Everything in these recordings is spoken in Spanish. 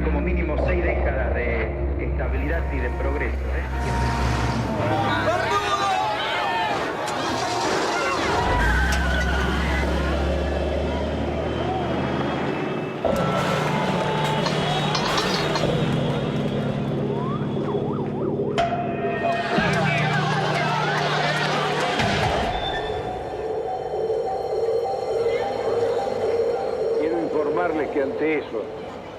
necesita como mínimo 6 décadas de estabilidad y de progreso. Que ante eso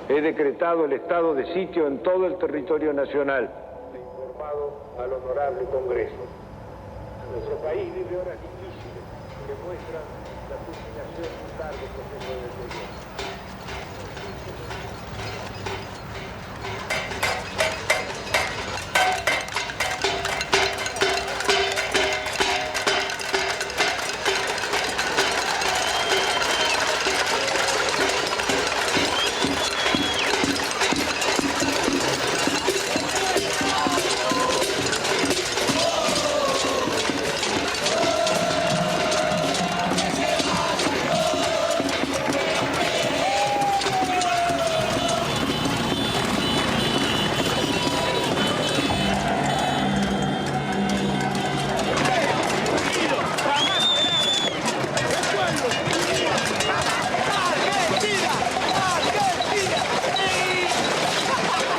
he decretado el estado de sitio en todo el territorio nacional. He informado al honorable Congreso. Nuestro país vive horas difíciles que muestran la culminación de un largo proceso de deterioro.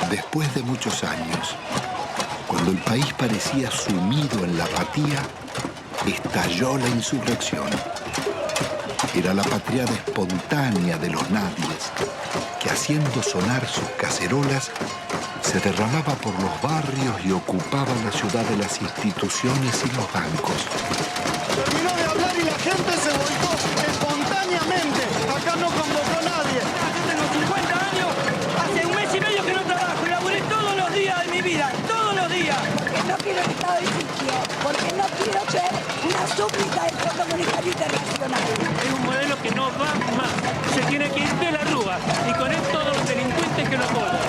Después de muchos años, cuando el país parecía sumido en la apatía, estalló la insurrección. Era la patriada espontánea de los nadies, que haciendo sonar sus cacerolas, se derramaba por los barrios y ocupaba la ciudad de las instituciones y los bancos. Terminó de hablar y la gente se volcó espontáneamente. Acá no convocó a nadie. Yo tengo 50 años, hace un mes y medio que no trabajo, laburé todos los días de mi vida, todos los días. Porque no quiero el estado de sitio, porque no quiero ser una súplica del Fondo Monetario Internacional. Es un modelo que no va más, se tiene que ir de la Rúa y con él todos los delincuentes que lo apoyan.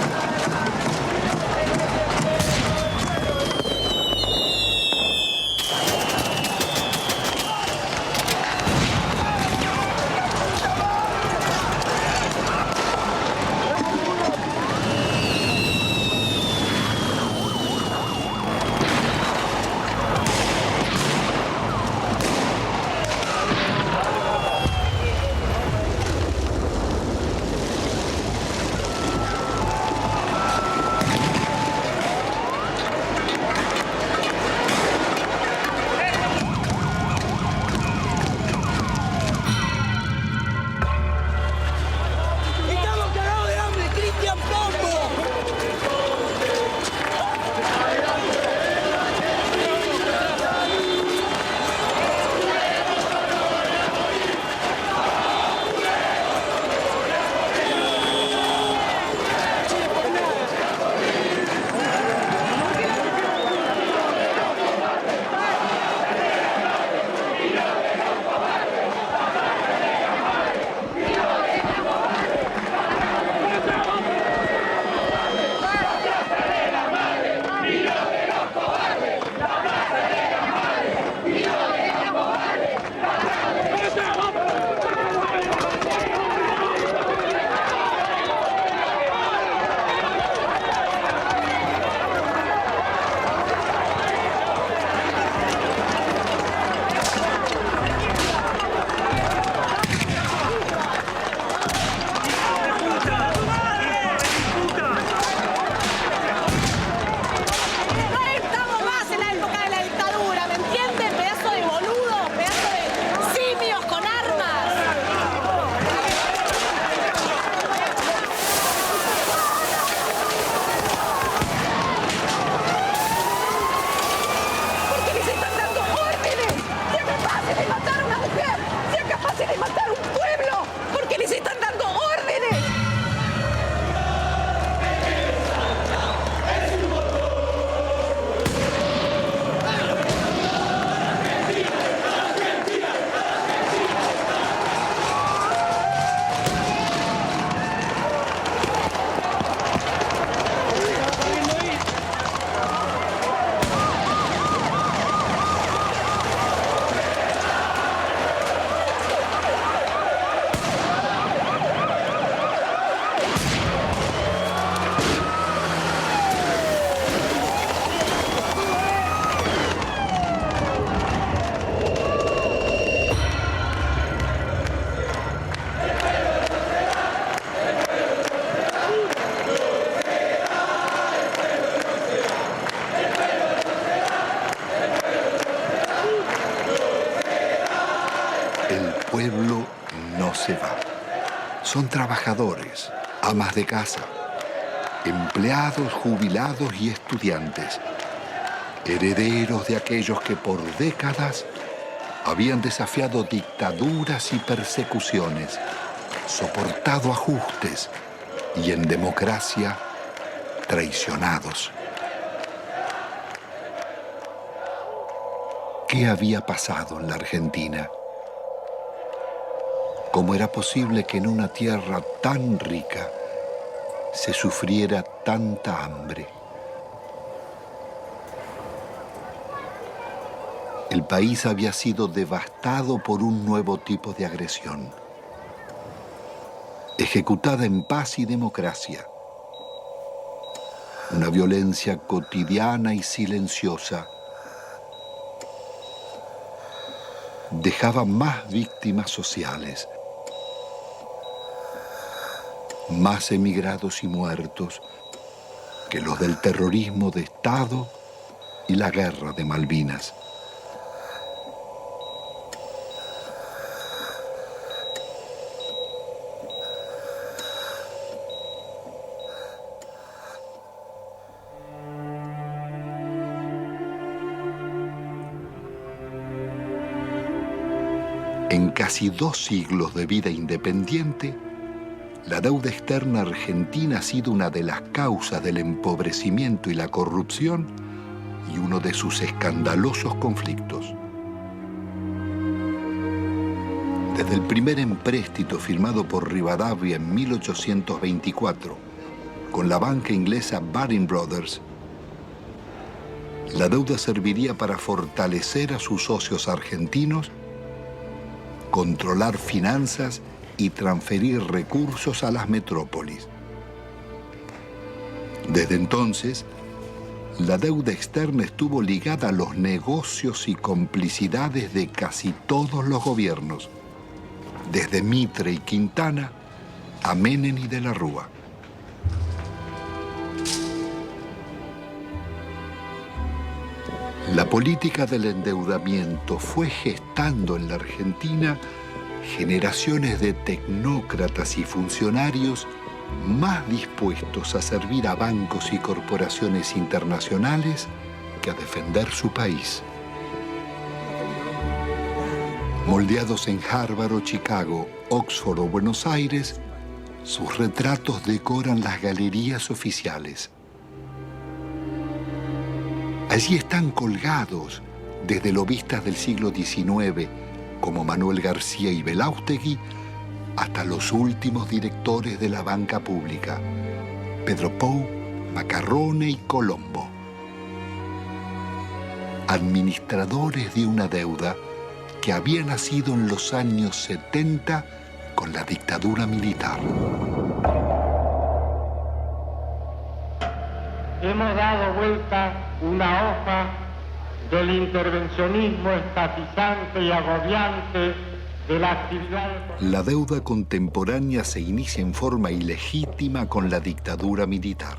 pueblo no se va. Son trabajadores, amas de casa, empleados, jubilados y estudiantes, herederos de aquellos que por décadas habían desafiado dictaduras y persecuciones, soportado ajustes y en democracia traicionados. ¿Qué había pasado en la Argentina? ¿Cómo era posible que en una tierra tan rica se sufriera tanta hambre? El país había sido devastado por un nuevo tipo de agresión, ejecutada en paz y democracia. Una violencia cotidiana y silenciosa dejaba más víctimas sociales, más emigrados y muertos que los del terrorismo de Estado y la guerra de Malvinas. En casi 2 siglos de vida independiente, la deuda externa argentina ha sido una de las causas del empobrecimiento y la corrupción y uno de sus escandalosos conflictos. Desde el primer empréstito firmado por Rivadavia en 1824 con la banca inglesa Baring Brothers, la deuda serviría para fortalecer a sus socios argentinos, controlar finanzas y transferir recursos a las metrópolis. Desde entonces, la deuda externa estuvo ligada a los negocios y complicidades de casi todos los gobiernos, desde Mitre y Quintana a Menem y de la Rúa. La política del endeudamiento fue gestando en la Argentina generaciones de tecnócratas y funcionarios más dispuestos a servir a bancos y corporaciones internacionales que a defender su país. Moldeados en Harvard o Chicago, Oxford o Buenos Aires, sus retratos decoran las galerías oficiales. Allí están colgados desde lobistas del siglo XIX, como Manuel García y Belaustegui, hasta los últimos directores de la banca pública, Pedro Pou, Macarrone y Colombo. Administradores de una deuda que había nacido en los años 70 con la dictadura militar. Hemos dado vuelta una hoja del intervencionismo estatizante y agobiante de la actividad. La deuda contemporánea se inicia en forma ilegítima con la dictadura militar.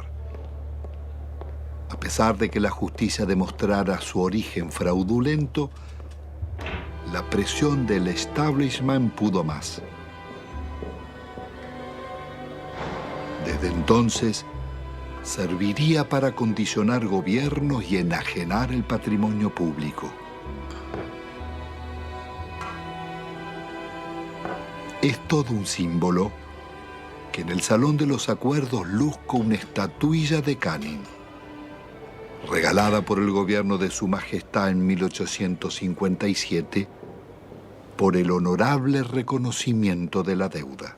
A pesar de que la justicia demostrara su origen fraudulento, la presión del establishment pudo más. Desde entonces, serviría para condicionar gobiernos y enajenar el patrimonio público. Es todo un símbolo que en el Salón de los Acuerdos luzca una estatuilla de Canning, regalada por el gobierno de Su Majestad en 1857 por el honorable reconocimiento de la deuda.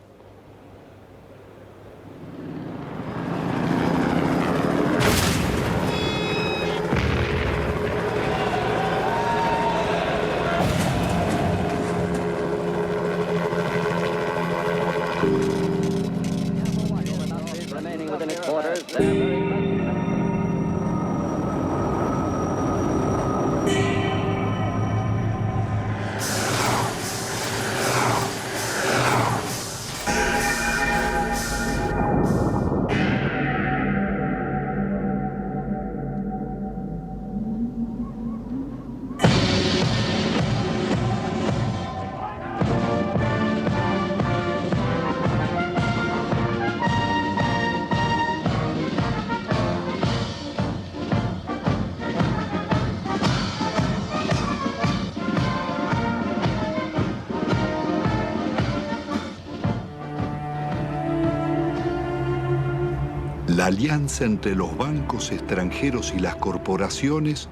La alianza entre los bancos extranjeros y las corporaciones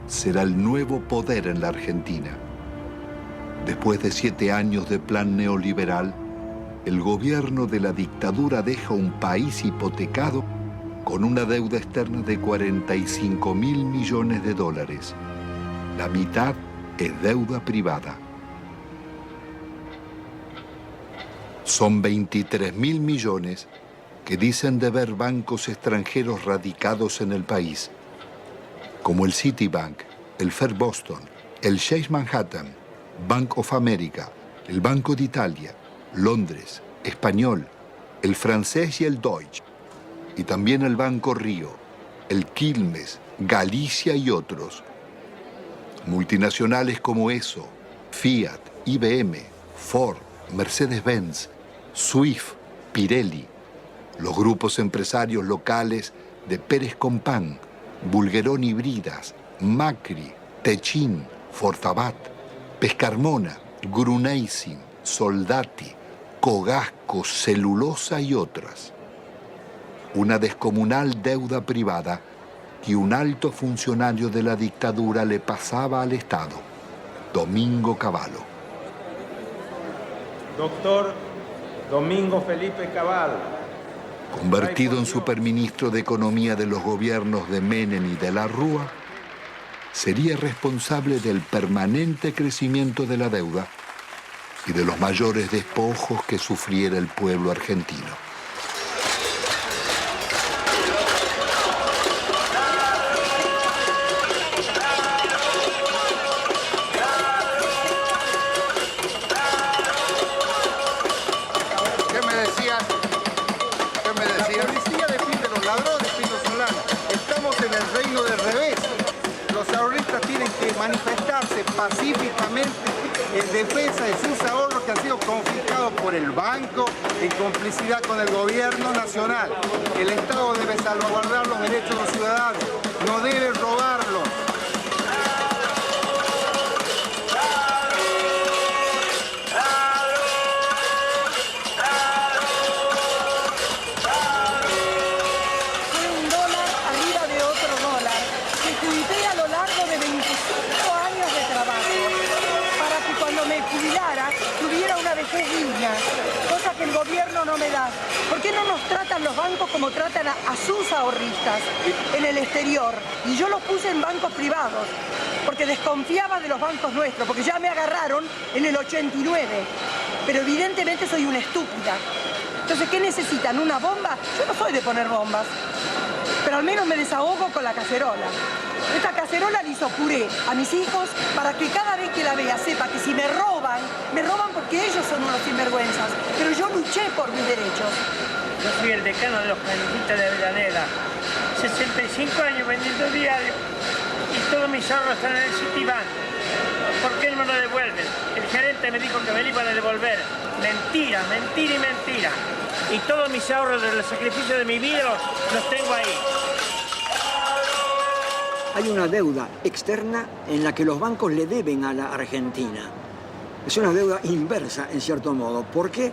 será el nuevo poder en la Argentina. Después de 7 años de plan neoliberal, el gobierno de la dictadura deja un país hipotecado con una deuda externa de 45.000 millones de dólares. La mitad es deuda privada. Son 23.000 millones que dicen deber bancos extranjeros radicados en el país, como el Citibank, el First Boston, el Chase Manhattan, Bank of America, el Banco de Italia, Londres, Español, el francés y el Deutsche, y también el Banco Río, el Quilmes, Galicia y otros. Multinacionales como ESO, Fiat, IBM, Ford, Mercedes-Benz, Swift, Pirelli, los grupos empresarios locales de Pérez Compán, Bulguerón y Bridas, Macri, Techin, Fortabat, Pescarmona, Gruneisin, Soldati, Cogasco, Celulosa y otras. Una descomunal deuda privada que un alto funcionario de la dictadura le pasaba al Estado, Domingo Cavallo. Doctor Domingo Felipe Cavallo. Convertido en superministro de Economía de los gobiernos de Menem y de la Rúa, sería responsable del permanente crecimiento de la deuda y de los mayores despojos que sufriera el pueblo argentino. Manifestarse pacíficamente en defensa de sus ahorros que han sido confiscados por el banco en complicidad con el gobierno nacional. El Estado debe salvaguardar los derechos de los ciudadanos, no debe robarlos. Cosa que el gobierno no me da. ¿Por qué no nos tratan los bancos como tratan a sus ahorristas en el exterior? Y yo los puse en bancos privados, porque desconfiaba de los bancos nuestros, porque ya me agarraron en el 89. Pero evidentemente soy una estúpida. Entonces, ¿qué necesitan? ¿Una bomba? Yo no soy de poner bombas, pero al menos me desahogo con la cacerola. Esta cacerola le hizo puré a mis hijos para que cada vez que la vea sepa que si me roban porque ellos son unos sinvergüenzas, pero yo luché por mis derechos. Yo soy el decano de los cañitas de Avellaneda. 65 años vendiendo diario y todos mis ahorros están en el Citibank. ¿Por qué no me lo devuelven? El gerente me dijo que me lo iban a devolver. Mentira, mentira y mentira. Y todos mis ahorros del sacrificio de mi vida los tengo ahí. Hay una deuda externa en la que los bancos le deben a la Argentina. Es una deuda inversa, en cierto modo, porque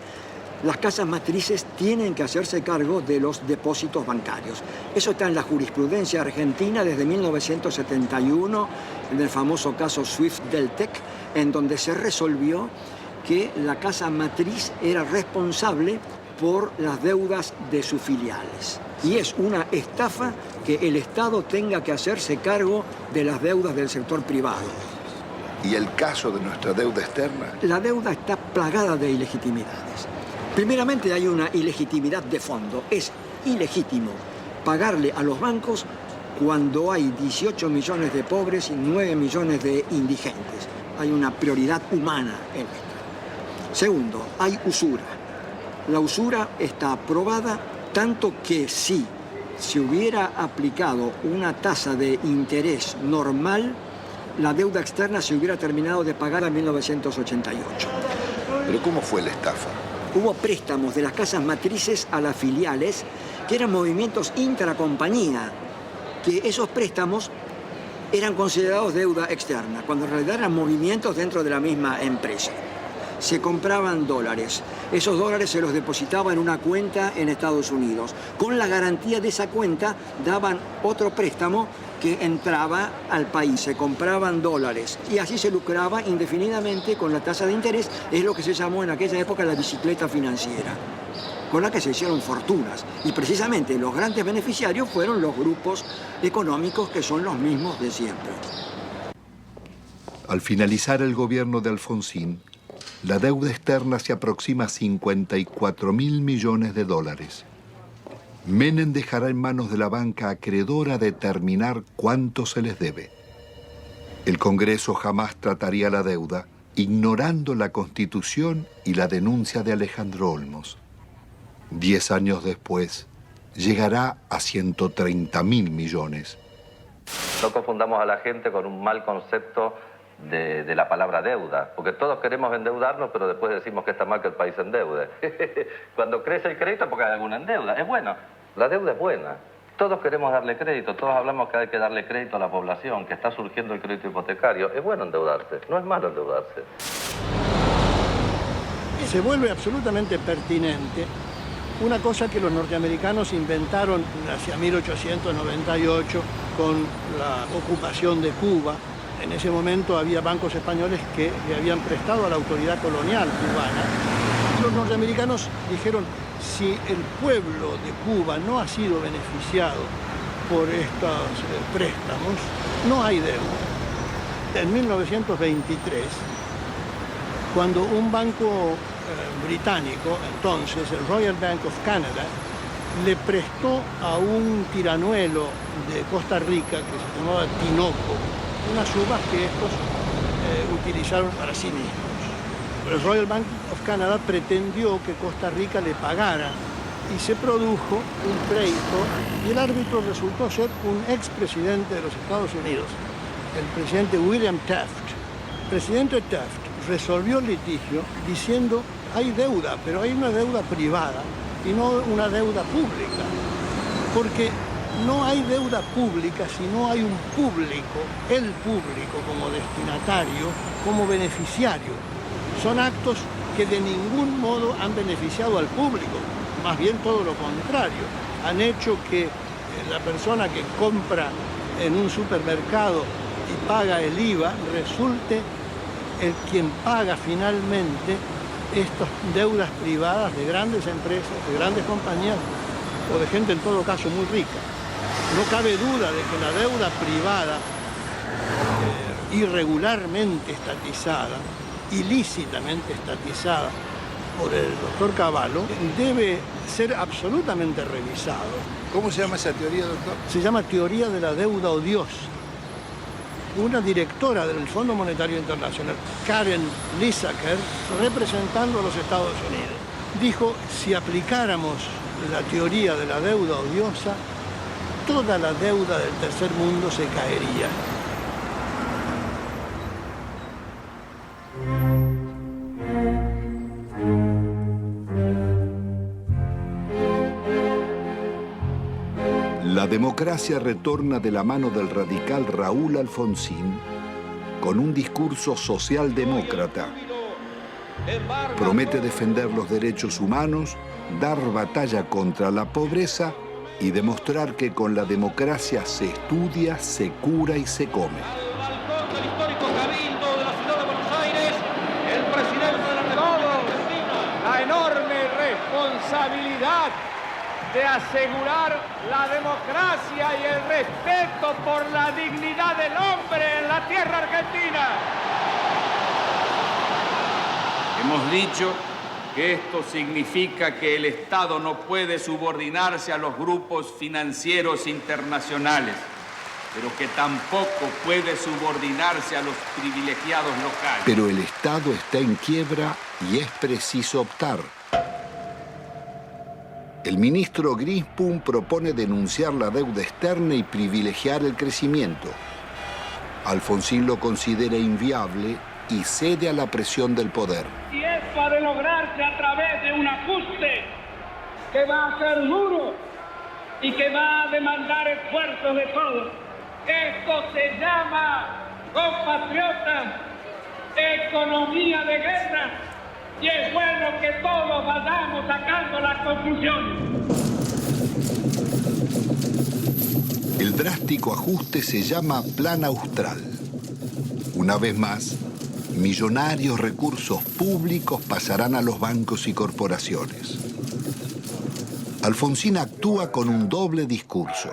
las casas matrices tienen que hacerse cargo de los depósitos bancarios. Eso está en la jurisprudencia argentina desde 1971, en el famoso caso Swift-Deltec, en donde se resolvió que la casa matriz era responsable por las deudas de sus filiales. Y es una estafa que el Estado tenga que hacerse cargo de las deudas del sector privado. ¿Y el caso de nuestra deuda externa? La deuda está plagada de ilegitimidades. Primeramente hay una ilegitimidad de fondo. Es ilegítimo pagarle a los bancos cuando hay 18 millones de pobres y 9 millones de indigentes. Hay una prioridad humana en esto. Segundo, hay usura. La usura está aprobada tanto que si se hubiera aplicado una tasa de interés normal, la deuda externa se hubiera terminado de pagar en 1988. ¿Pero cómo fue la estafa? Hubo préstamos de las casas matrices a las filiales, que eran movimientos intracompañía, que esos préstamos eran considerados deuda externa, cuando en realidad eran movimientos dentro de la misma empresa. se compraban dólares. Esos dólares se los depositaba en una cuenta en Estados Unidos. Con la garantía de esa cuenta daban otro préstamo que entraba al país, se compraban dólares y así se lucraba indefinidamente con la tasa de interés. Es lo que se llamó en aquella época la bicicleta financiera, con la que se hicieron fortunas. Y precisamente los grandes beneficiarios fueron los grupos económicos que son los mismos de siempre. Al finalizar el gobierno de Alfonsín, la deuda externa se aproxima a 54.000 millones de dólares. Menem dejará en manos de la banca acreedora determinar cuánto se les debe. El Congreso jamás trataría la deuda, ignorando la Constitución y la denuncia de Alejandro Olmos. 10 años después, llegará a 130.000 millones. No confundamos a la gente con un mal concepto de la palabra deuda, porque todos queremos endeudarnos, pero después decimos que está mal que el país se endeude. Cuando crece el crédito, porque hay alguna endeuda. Es bueno, la deuda es buena. Todos queremos darle crédito, todos hablamos que hay que darle crédito a la población, que está surgiendo el crédito hipotecario. Es bueno endeudarse, no es malo endeudarse. Se vuelve absolutamente pertinente una cosa que los norteamericanos inventaron hacia 1898 con la ocupación de Cuba. En ese momento había bancos españoles que le habían prestado a la autoridad colonial cubana. Los norteamericanos dijeron, si el pueblo de Cuba no ha sido beneficiado por estos préstamos, no hay deuda. En 1923, cuando un banco británico, entonces el Royal Bank of Canada, le prestó a un tiranuelo de Costa Rica que se llamaba Tinoco unas uvas que estos utilizaron para sí mismos. El Royal Bank of Canada pretendió que Costa Rica le pagara y se produjo un pleito y el árbitro resultó ser un expresidente de los Estados Unidos, el presidente William Taft. El presidente Taft resolvió el litigio diciendo hay deuda, pero hay una deuda privada y no una deuda pública, porque no hay deuda pública si no hay un público, el público como destinatario, como beneficiario. Son actos que de ningún modo han beneficiado al público, más bien todo lo contrario. Han hecho que la persona que compra en un supermercado y paga el IVA resulte el quien paga finalmente estas deudas privadas de grandes empresas, de grandes compañías o de gente en todo caso muy rica. No cabe duda de que la deuda privada irregularmente estatizada, ilícitamente estatizada por el doctor Cavallo, debe ser absolutamente revisado. ¿Cómo se llama esa teoría, doctor? Se llama teoría de la deuda odiosa. Una directora del Fondo Monetario Internacional, Karen Lissaker, representando a los Estados Unidos, dijo, si aplicáramos la teoría de la deuda odiosa, toda la deuda del tercer mundo se caería. La democracia retorna de la mano del radical Raúl Alfonsín con un discurso socialdemócrata. Promete defender los derechos humanos, dar batalla contra la pobreza y demostrar que con la democracia se estudia, se cura y se come. Al balcón del histórico Cabildo de la ciudad de Buenos Aires, el presidente de la República Argentina. La enorme responsabilidad de asegurar la democracia y el respeto por la dignidad del hombre en la tierra argentina. Hemos dicho que esto significa que el Estado no puede subordinarse a los grupos financieros internacionales, pero que tampoco puede subordinarse a los privilegiados locales. Pero el Estado está en quiebra y es preciso optar. El ministro Grispum propone denunciar la deuda externa y privilegiar el crecimiento. Alfonsín lo considera inviable y cede a la presión del poder. Y esto ha de lograrse a través de un ajuste que va a ser duro y que va a demandar esfuerzos de todos. Esto se llama, compatriotas, economía de guerra. Y es bueno que todos vayamos sacando las conclusiones. El drástico ajuste se llama Plan Austral. Una vez más, millonarios recursos públicos pasarán a los bancos y corporaciones. Alfonsín actúa con un doble discurso.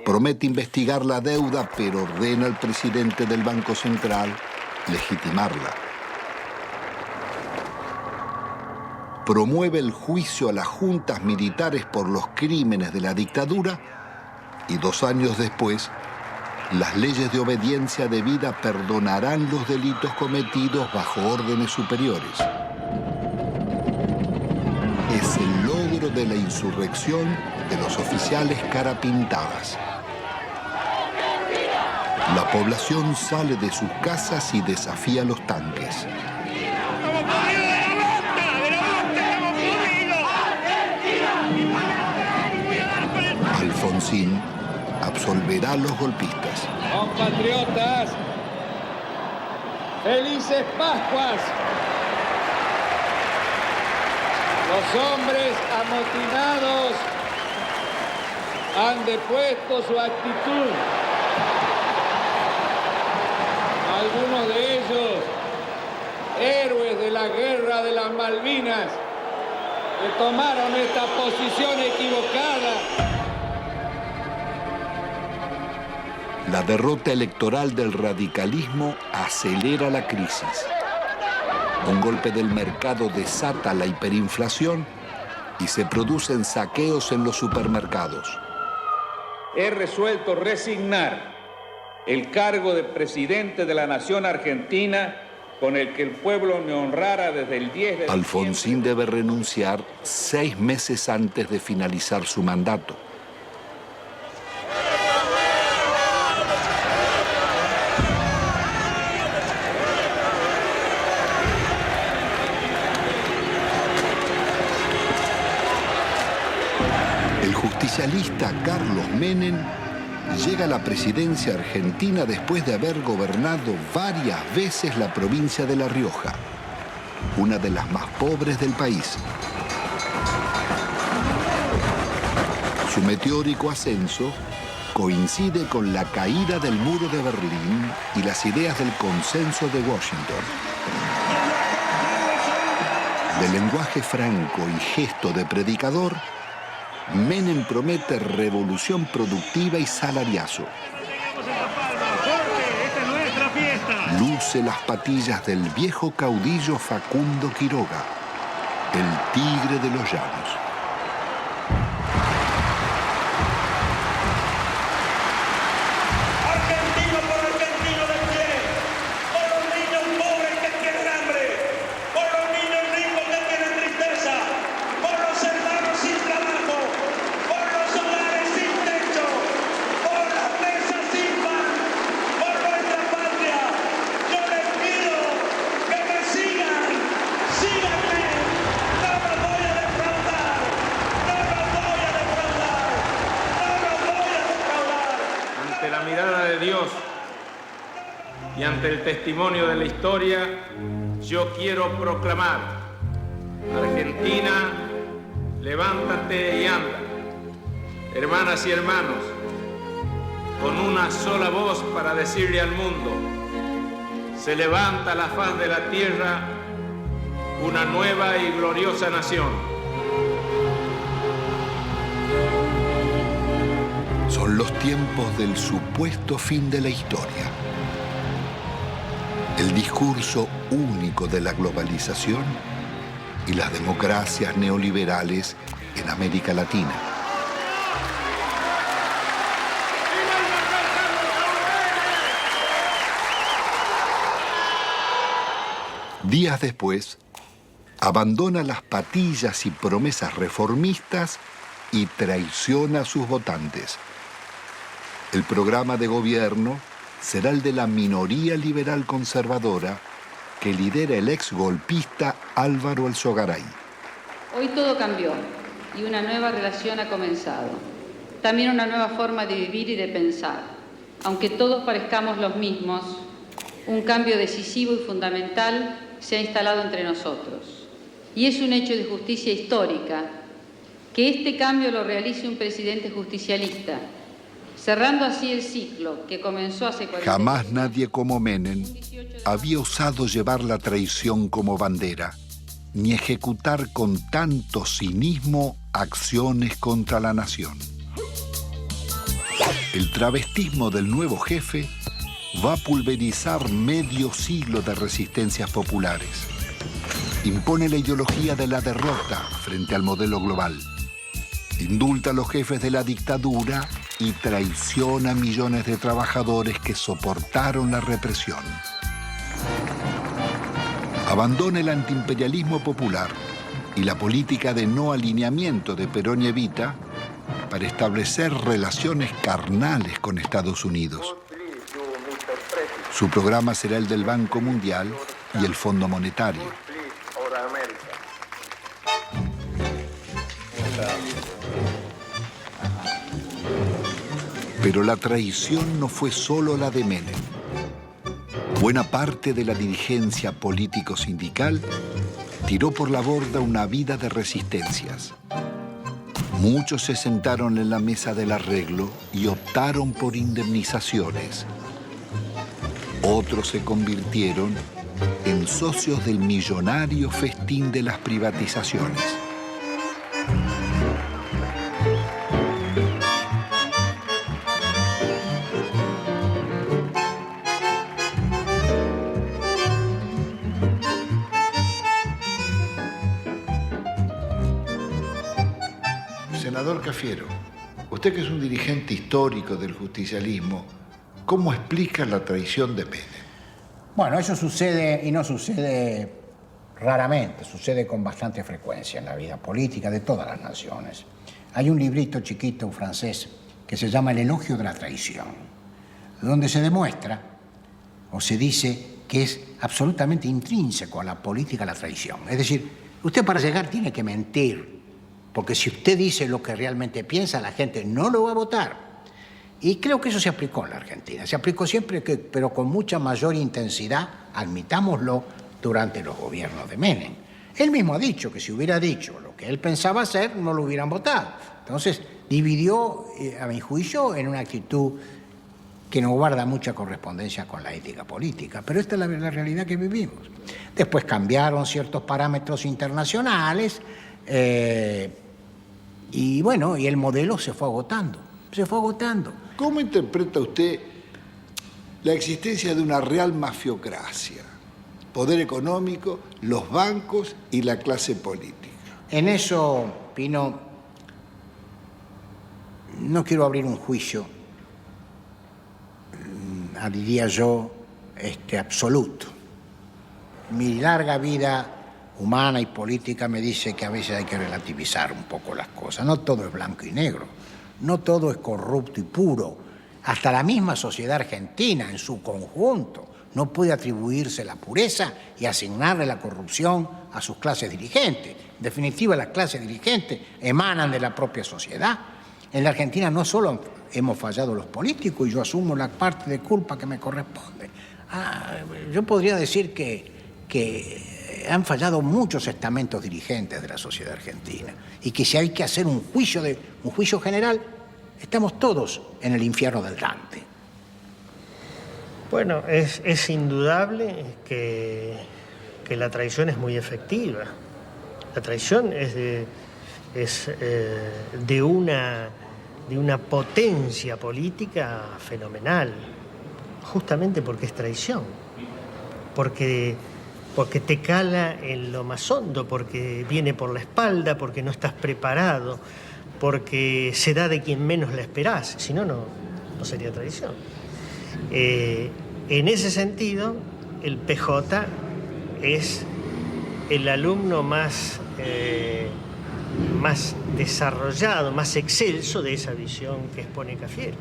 Promete investigar la deuda, pero ordena al presidente del Banco Central legitimarla. Promueve el juicio a las juntas militares por los crímenes de la dictadura y 2 años después, las leyes de obediencia debida perdonarán los delitos cometidos bajo órdenes superiores. Es el logro de la insurrección de los oficiales carapintadas. La población sale de sus casas y desafía los tanques. Alfonsín absolverá a los golpistas. Compatriotas, felices Pascuas. Los hombres amotinados han depuesto su actitud. Algunos de ellos, héroes de la guerra de las Malvinas, que tomaron esta posición equivocada. La derrota electoral del radicalismo acelera la crisis. Un golpe del mercado desata la hiperinflación y se producen saqueos en los supermercados. He resuelto resignar el cargo de presidente de la nación argentina con el que el pueblo me honrara desde el 10 de diciembre. Alfonsín debe renunciar 6 meses antes de finalizar su mandato. El justicialista Carlos Menem llega a la presidencia argentina después de haber gobernado varias veces la provincia de La Rioja, una de las más pobres del país. Su meteórico ascenso coincide con la caída del muro de Berlín y las ideas del consenso de Washington. De lenguaje franco y gesto de predicador, Menem promete revolución productiva y salariazo. Luce las patillas del viejo caudillo Facundo Quiroga, el tigre de los llanos. Argentino por argentino de pie, por los niños pobres que tienen hambre, por los niños ricos que tienen tristeza, por los hermanos sin trabajo, por los hogares sin techo, por las mesas sin pan, por nuestra patria. Yo les pido que me sigan, síganme, no los voy a defraudar, no los voy a defraudar, no los voy a defraudar. Ante la mirada de Dios y ante el testimonio de la historia, yo quiero proclamar: Argentina, levántate y anda. Hermanas y hermanos, con una sola voz para decirle al mundo: se levanta a la faz de la tierra una nueva y gloriosa nación. Son los tiempos del supuesto fin de la historia. El discurso único de la globalización y las democracias neoliberales en América Latina. Días después, abandona las patillas y promesas reformistas y traiciona a sus votantes. El programa de gobierno será el de la minoría liberal conservadora que lidera el ex golpista Álvaro Alzogaray. Hoy todo cambió y una nueva relación ha comenzado. También una nueva forma de vivir y de pensar. Aunque todos parezcamos los mismos, un cambio decisivo y fundamental se ha instalado entre nosotros. Y es un hecho de justicia histórica que este cambio lo realice un presidente justicialista, cerrando así el ciclo que comenzó hace 40 años. Jamás nadie como Menem había osado llevar la traición como bandera, ni ejecutar con tanto cinismo acciones contra la nación. El travestismo del nuevo jefe va a pulverizar medio siglo de resistencias populares. Impone la ideología de la derrota frente al modelo global. Indulta a los jefes de la dictadura y traiciona a millones de trabajadores que soportaron la represión. Abandona el antiimperialismo popular y la política de no alineamiento de Perón y Evita para establecer relaciones carnales con Estados Unidos. Su programa será el del Banco Mundial y el Fondo Monetario. Pero la traición no fue solo la de Menem. Buena parte de la dirigencia político-sindical tiró por la borda una vida de resistencias. Muchos se sentaron en la mesa del arreglo y optaron por indemnizaciones. Otros se convirtieron en socios del millonario festín de las privatizaciones. Senador Cafiero, usted que es un dirigente histórico del justicialismo, ¿cómo explica la traición de Menem? Bueno, eso sucede y no sucede raramente, sucede con bastante frecuencia en la vida política de todas las naciones. Hay un librito chiquito francés que se llama El elogio de la traición, donde se demuestra o se dice que es absolutamente intrínseco a la política la traición. Es decir, usted para llegar tiene que mentir, porque si usted dice lo que realmente piensa, la gente no lo va a votar. Y creo que eso se aplicó en la Argentina. Se aplicó siempre, pero con mucha mayor intensidad, admitámoslo, durante los gobiernos de Menem. Él mismo ha dicho que si hubiera dicho lo que él pensaba hacer, no lo hubieran votado. Entonces, dividió, a mi juicio, en una actitud que no guarda mucha correspondencia con la ética política. Pero esta es la realidad que vivimos. Después cambiaron ciertos parámetros internacionales, y bueno, y el modelo se fue agotando. Se fue agotando. ¿Cómo interpreta usted la existencia de una real mafiocracia? Poder económico, los bancos y la clase política. En eso, Pino, no quiero abrir un juicio, diría yo, absoluto. Mi larga vida humana y política me dice que a veces hay que relativizar un poco las cosas. No todo es blanco y negro. No todo es corrupto y puro. Hasta la misma sociedad argentina, en su conjunto, no puede atribuirse la pureza y asignarle la corrupción a sus clases dirigentes. En definitiva, las clases dirigentes emanan de la propia sociedad. En la Argentina no solo hemos fallado los políticos, y yo asumo la parte de culpa que me corresponde. Yo podría decir que han fallado muchos estamentos dirigentes de la sociedad argentina, y que si hay que hacer un juicio general, estamos todos en el infierno del Dante. Bueno, es indudable que la traición es muy efectiva. La traición es de una potencia política fenomenal, justamente porque es traición, porque te cala en lo más hondo, porque viene por la espalda, porque no estás preparado, porque se da de quien menos la esperás, si no, no sería traición. En ese sentido, el PJ es el alumno más desarrollado, más excelso de esa visión que expone Cafiero.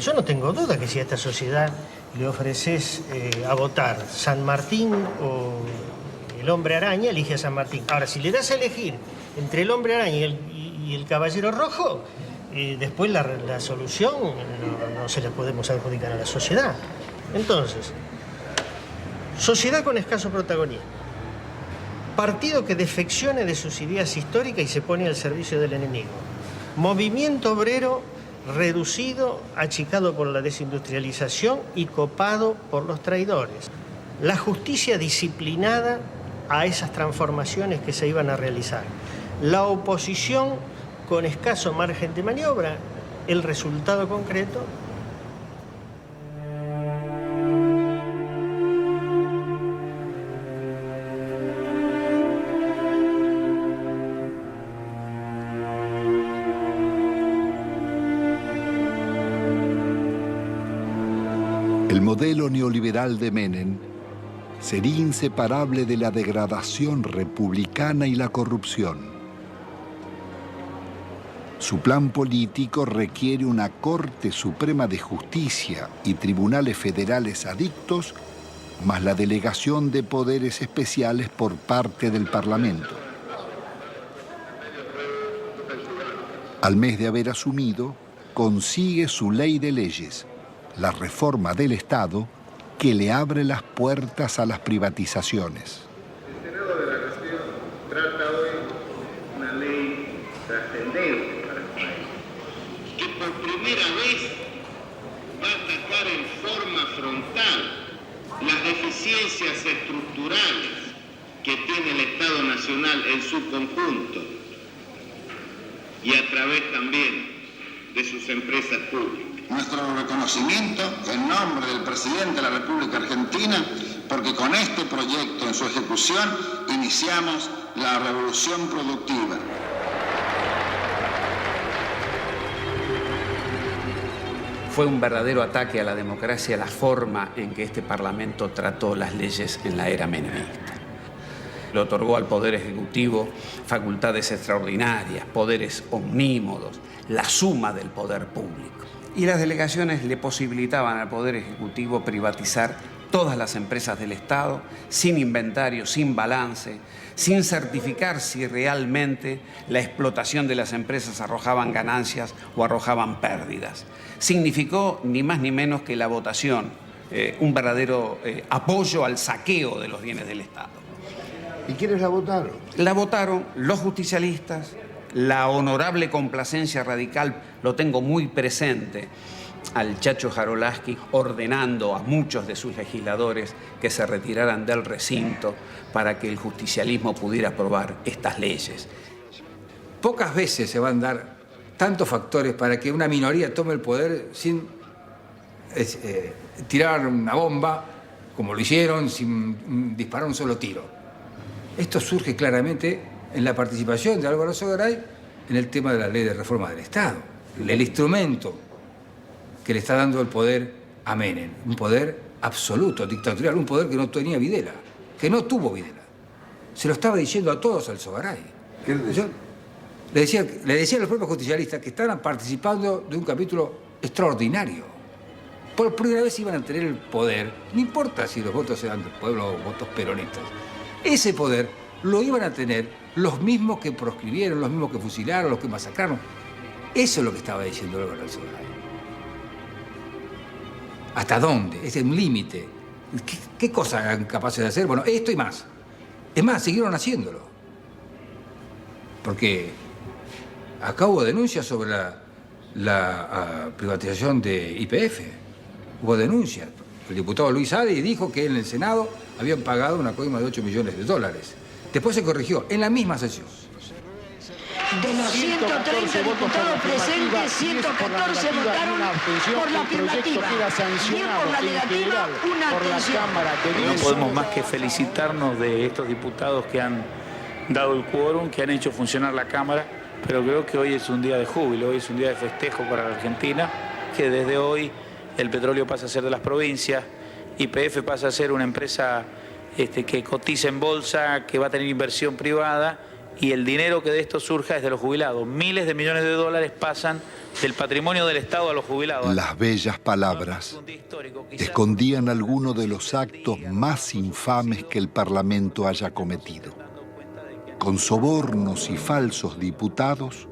Yo no tengo duda que si a esta sociedad le ofreces a votar San Martín o el Hombre Araña, elige a San Martín. Ahora, si le das a elegir entre el Hombre Araña y el Caballero Rojo, después la solución no se la podemos adjudicar a la sociedad. Entonces, Sociedad con escaso protagonismo. Partido que defeccione de sus ideas históricas y se pone al servicio del enemigo. Movimiento obrero reducido, achicado por la desindustrialización y copado por los traidores. La justicia disciplinada a esas transformaciones que se iban a realizar. La oposición con escaso margen de maniobra. El resultado concreto. El modelo neoliberal de Menem sería inseparable de la degradación republicana y la corrupción. Su plan político requiere una Corte Suprema de Justicia y tribunales federales adictos, más la delegación de poderes especiales por parte del Parlamento. Al mes de haber asumido, consigue su ley de leyes, la reforma del Estado, que le abre las puertas a las privatizaciones. El Senado de la Nación trata hoy una ley trascendente para el país, que por primera vez va a atacar en forma frontal las deficiencias estructurales que tiene el Estado Nacional en su conjunto y a través también de sus empresas públicas. Nuestro reconocimiento en nombre del presidente de la República Argentina, porque con este proyecto en su ejecución iniciamos la revolución productiva. Fue un verdadero ataque a la democracia la forma en que este Parlamento trató las leyes en la era menemista. Le otorgó al Poder Ejecutivo facultades extraordinarias, poderes omnímodos, la suma del poder público. Y las delegaciones le posibilitaban al Poder Ejecutivo privatizar todas las empresas del Estado, sin inventario, sin balance, sin certificar si realmente la explotación de las empresas arrojaban ganancias o arrojaban pérdidas. Significó ni más ni menos que la votación, un verdadero apoyo al saqueo de los bienes del Estado. ¿Y quiénes la votaron? La votaron los justicialistas, la honorable complacencia radical, lo tengo muy presente, al Chacho Jarolaski ordenando a muchos de sus legisladores que se retiraran del recinto para que el justicialismo pudiera aprobar estas leyes. Pocas veces se van a dar tantos factores para que una minoría tome el poder sin tirar una bomba, como lo hicieron, sin disparar un solo tiro. Esto surge claramente en la participación de Álvaro Sogaray en el tema de la ley de reforma del Estado. El instrumento que le está dando el poder a Menem, un poder absoluto, dictatorial, un poder que no tenía Videla, que no tuvo Videla. Se lo estaba diciendo a todos al Sogaray. Le decía a los propios justicialistas que estaban participando de un capítulo extraordinario. Por primera vez iban a tener el poder, no importa si los votos eran del pueblo o votos peronistas, ese poder lo iban a tener los mismos que proscribieron, los mismos que fusilaron, los que masacraron. Eso es lo que estaba diciendo Álvaro Sogaray. ¿Hasta dónde? Es un límite. ¿Qué cosas eran capaces de hacer? Bueno, esto y más. Es más, siguieron haciéndolo. Porque acá hubo denuncias sobre la privatización de YPF. Hubo denuncias. El diputado Luis Adi dijo que en el Senado habían pagado una coima de $8 millones. Después se corrigió en la misma sesión. De los 130 diputados presentes, 114 votaron por la afirmativa. Bien por la negativa, una abstención. No podemos más que felicitarnos de estos diputados que han dado el quórum, que han hecho funcionar la Cámara, pero creo que hoy es un día de júbilo, hoy es un día de festejo para la Argentina, que desde hoy el petróleo pasa a ser de las provincias, YPF pasa a ser una empresa que cotiza en bolsa, que va a tener inversión privada, y el dinero que de esto surja es de los jubilados. Miles de millones de dólares pasan del patrimonio del Estado a los jubilados. Las bellas palabras escondían algunos de los actos más infames que el Parlamento haya cometido. Con sobornos y falsos diputados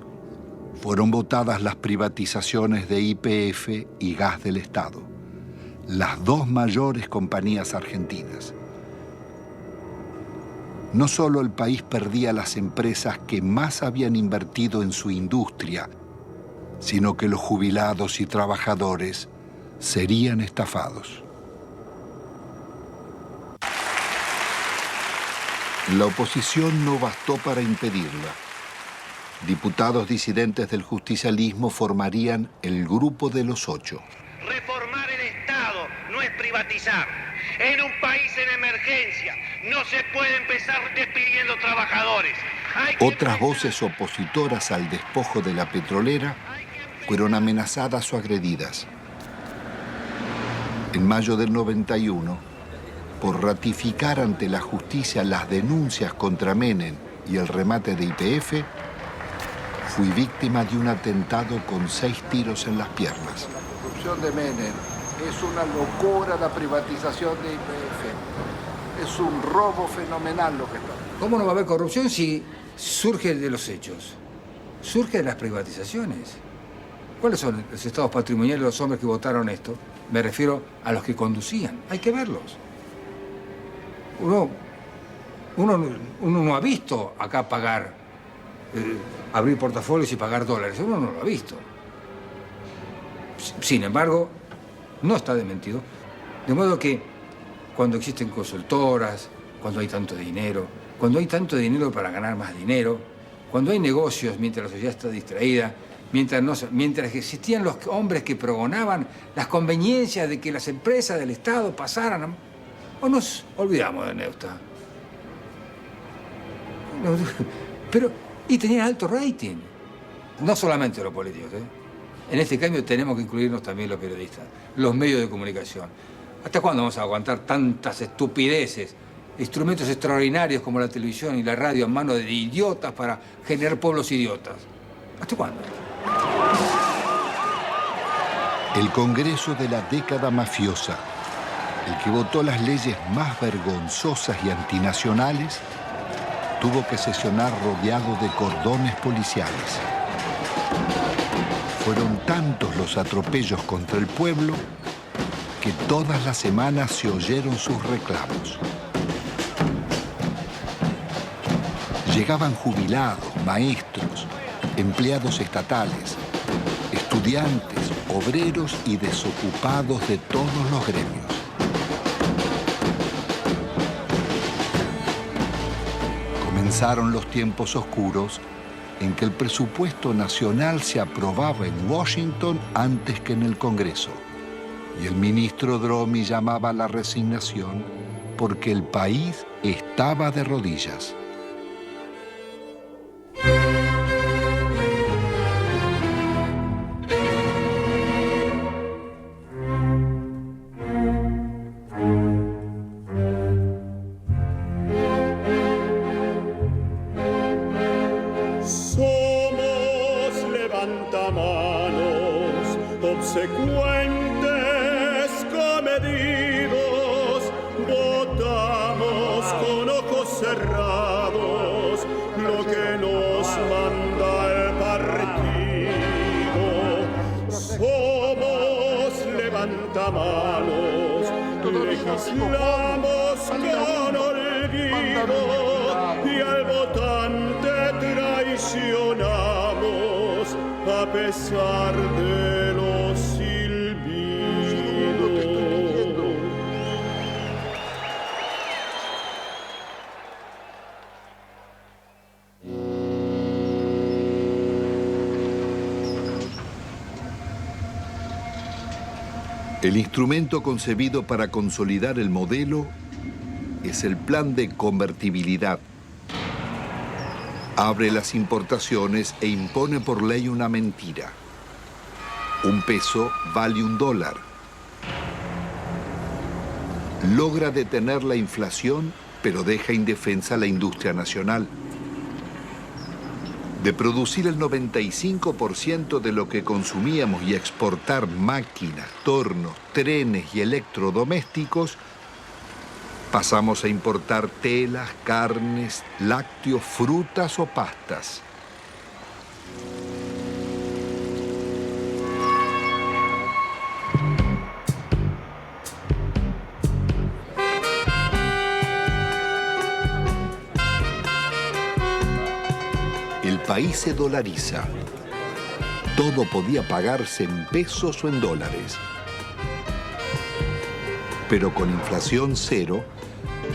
fueron votadas las privatizaciones de YPF y Gas del Estado, las dos mayores compañías argentinas. no solo el país perdía las empresas que más habían invertido en su industria, sino que los jubilados y trabajadores serían estafados. La oposición no bastó para impedirla. Diputados disidentes del justicialismo formarían el Grupo de los Ocho. Reformar el Estado no es privatizar. En un país en emergencia no se puede empezar despidiendo trabajadores. Otras voces opositoras al despojo de la petrolera fueron amenazadas o agredidas. En mayo del 91, por ratificar ante la justicia las denuncias contra Menem y el remate de YPF, fui víctima de un atentado con 6 tiros en las piernas. La corrupción de Menem es una locura, la privatización de YPF. Es un robo fenomenal lo que está. ¿Cómo no va a haber corrupción si surge de los hechos? Surge de las privatizaciones. ¿Cuáles son los estados patrimoniales de los hombres que votaron esto? Me refiero a los que conducían. Hay que verlos. Uno no ha visto acá pagar, abrir portafolios y pagar dólares. Uno no lo ha visto. Sin embargo, no está desmentido. De modo que cuando existen consultoras, cuando hay tanto dinero para ganar más dinero, cuando hay negocios mientras la sociedad está distraída, mientras existían los hombres que pregonaban las conveniencias de que las empresas del Estado pasaran, o nos olvidamos de Neusta. Y tenían alto rating, no solamente los políticos, En este cambio tenemos que incluirnos también los periodistas, los medios de comunicación. ¿Hasta cuándo vamos a aguantar tantas estupideces? Instrumentos extraordinarios como la televisión y la radio en manos de idiotas para generar pueblos idiotas. ¿Hasta cuándo? El Congreso de la década mafiosa, el que votó las leyes más vergonzosas y antinacionales, tuvo que sesionar rodeado de cordones policiales. Fueron tantos los atropellos contra el pueblo que todas las semanas se oyeron sus reclamos. Llegaban jubilados, maestros, empleados estatales, estudiantes, obreros y desocupados de todos los gremios. Comenzaron los tiempos oscuros en que el presupuesto nacional se aprobaba en Washington antes que en el Congreso. Y el ministro Dromi llamaba a la resignación porque el país estaba de rodillas. Obsecuentes, comedidos, votamos con ojos cerrados lo que nos manda el partido. Somos levantamanos, legislamos con olvido y al votante traicionamos a pesar de los silbidos. El instrumento concebido para consolidar el modelo es el plan de convertibilidad. Abre las importaciones e impone por ley una mentira. Un peso vale $1. Logra detener la inflación, pero deja indefensa la industria nacional. De producir el 95% de lo que consumíamos y exportar máquinas, tornos, trenes y electrodomésticos, pasamos a importar telas, carnes, lácteos, frutas o pastas. país se dolariza. Todo podía pagarse en pesos o en dólares. Pero con inflación cero,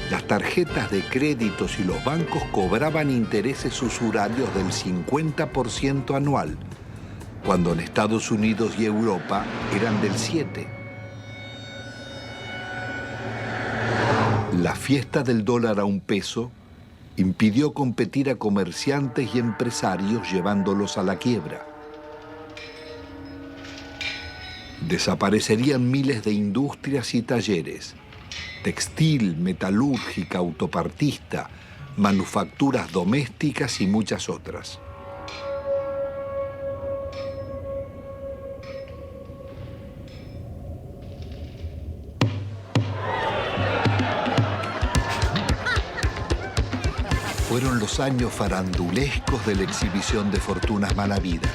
las tarjetas de créditos y los bancos cobraban intereses usurarios del 50% anual, cuando en Estados Unidos y Europa eran del 7%. La fiesta del dólar a un peso impidió competir a comerciantes y empresarios llevándolos a la quiebra. Desaparecerían miles de industrias y talleres, textil, metalúrgica, autopartista, manufacturas domésticas y muchas otras. Fueron los años farandulescos de la exhibición de fortunas mal habidas.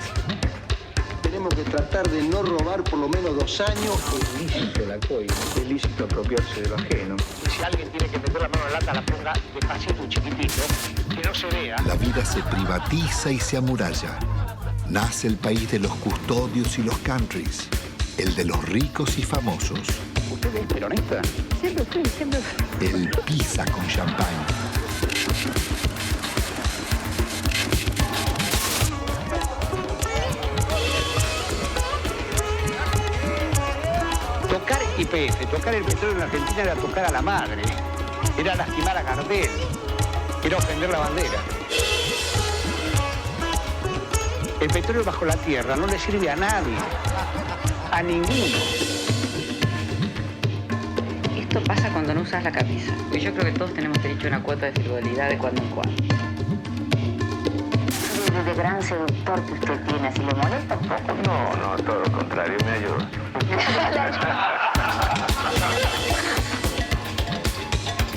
Tenemos que tratar de no robar por lo menos 2 años. Es lícito la coima, es lícito apropiarse de lo ajeno. Si alguien tiene que meter la mano en la lata, la ponga despacito, chiquitito, que no se vea. La vida se privatiza y se amuralla. Nace el país de los custodios y los countries, el de los ricos y famosos. ¿Usted es peronista? Siempre fui, siempre fui. El pizza con champán. Tocar YPF, tocar el petróleo en Argentina era tocar a la madre, era lastimar a Gardel, era ofender la bandera. El petróleo bajo la tierra no le sirve a nadie, a ninguno. Esto pasa cuando no usas la camisa. Y yo creo que todos tenemos derecho a una cuota de frivolidad de cuando en cuando. De gran seductor que usted tiene, ¿si le molesta un poco? No, todo lo contrario, me ayuda.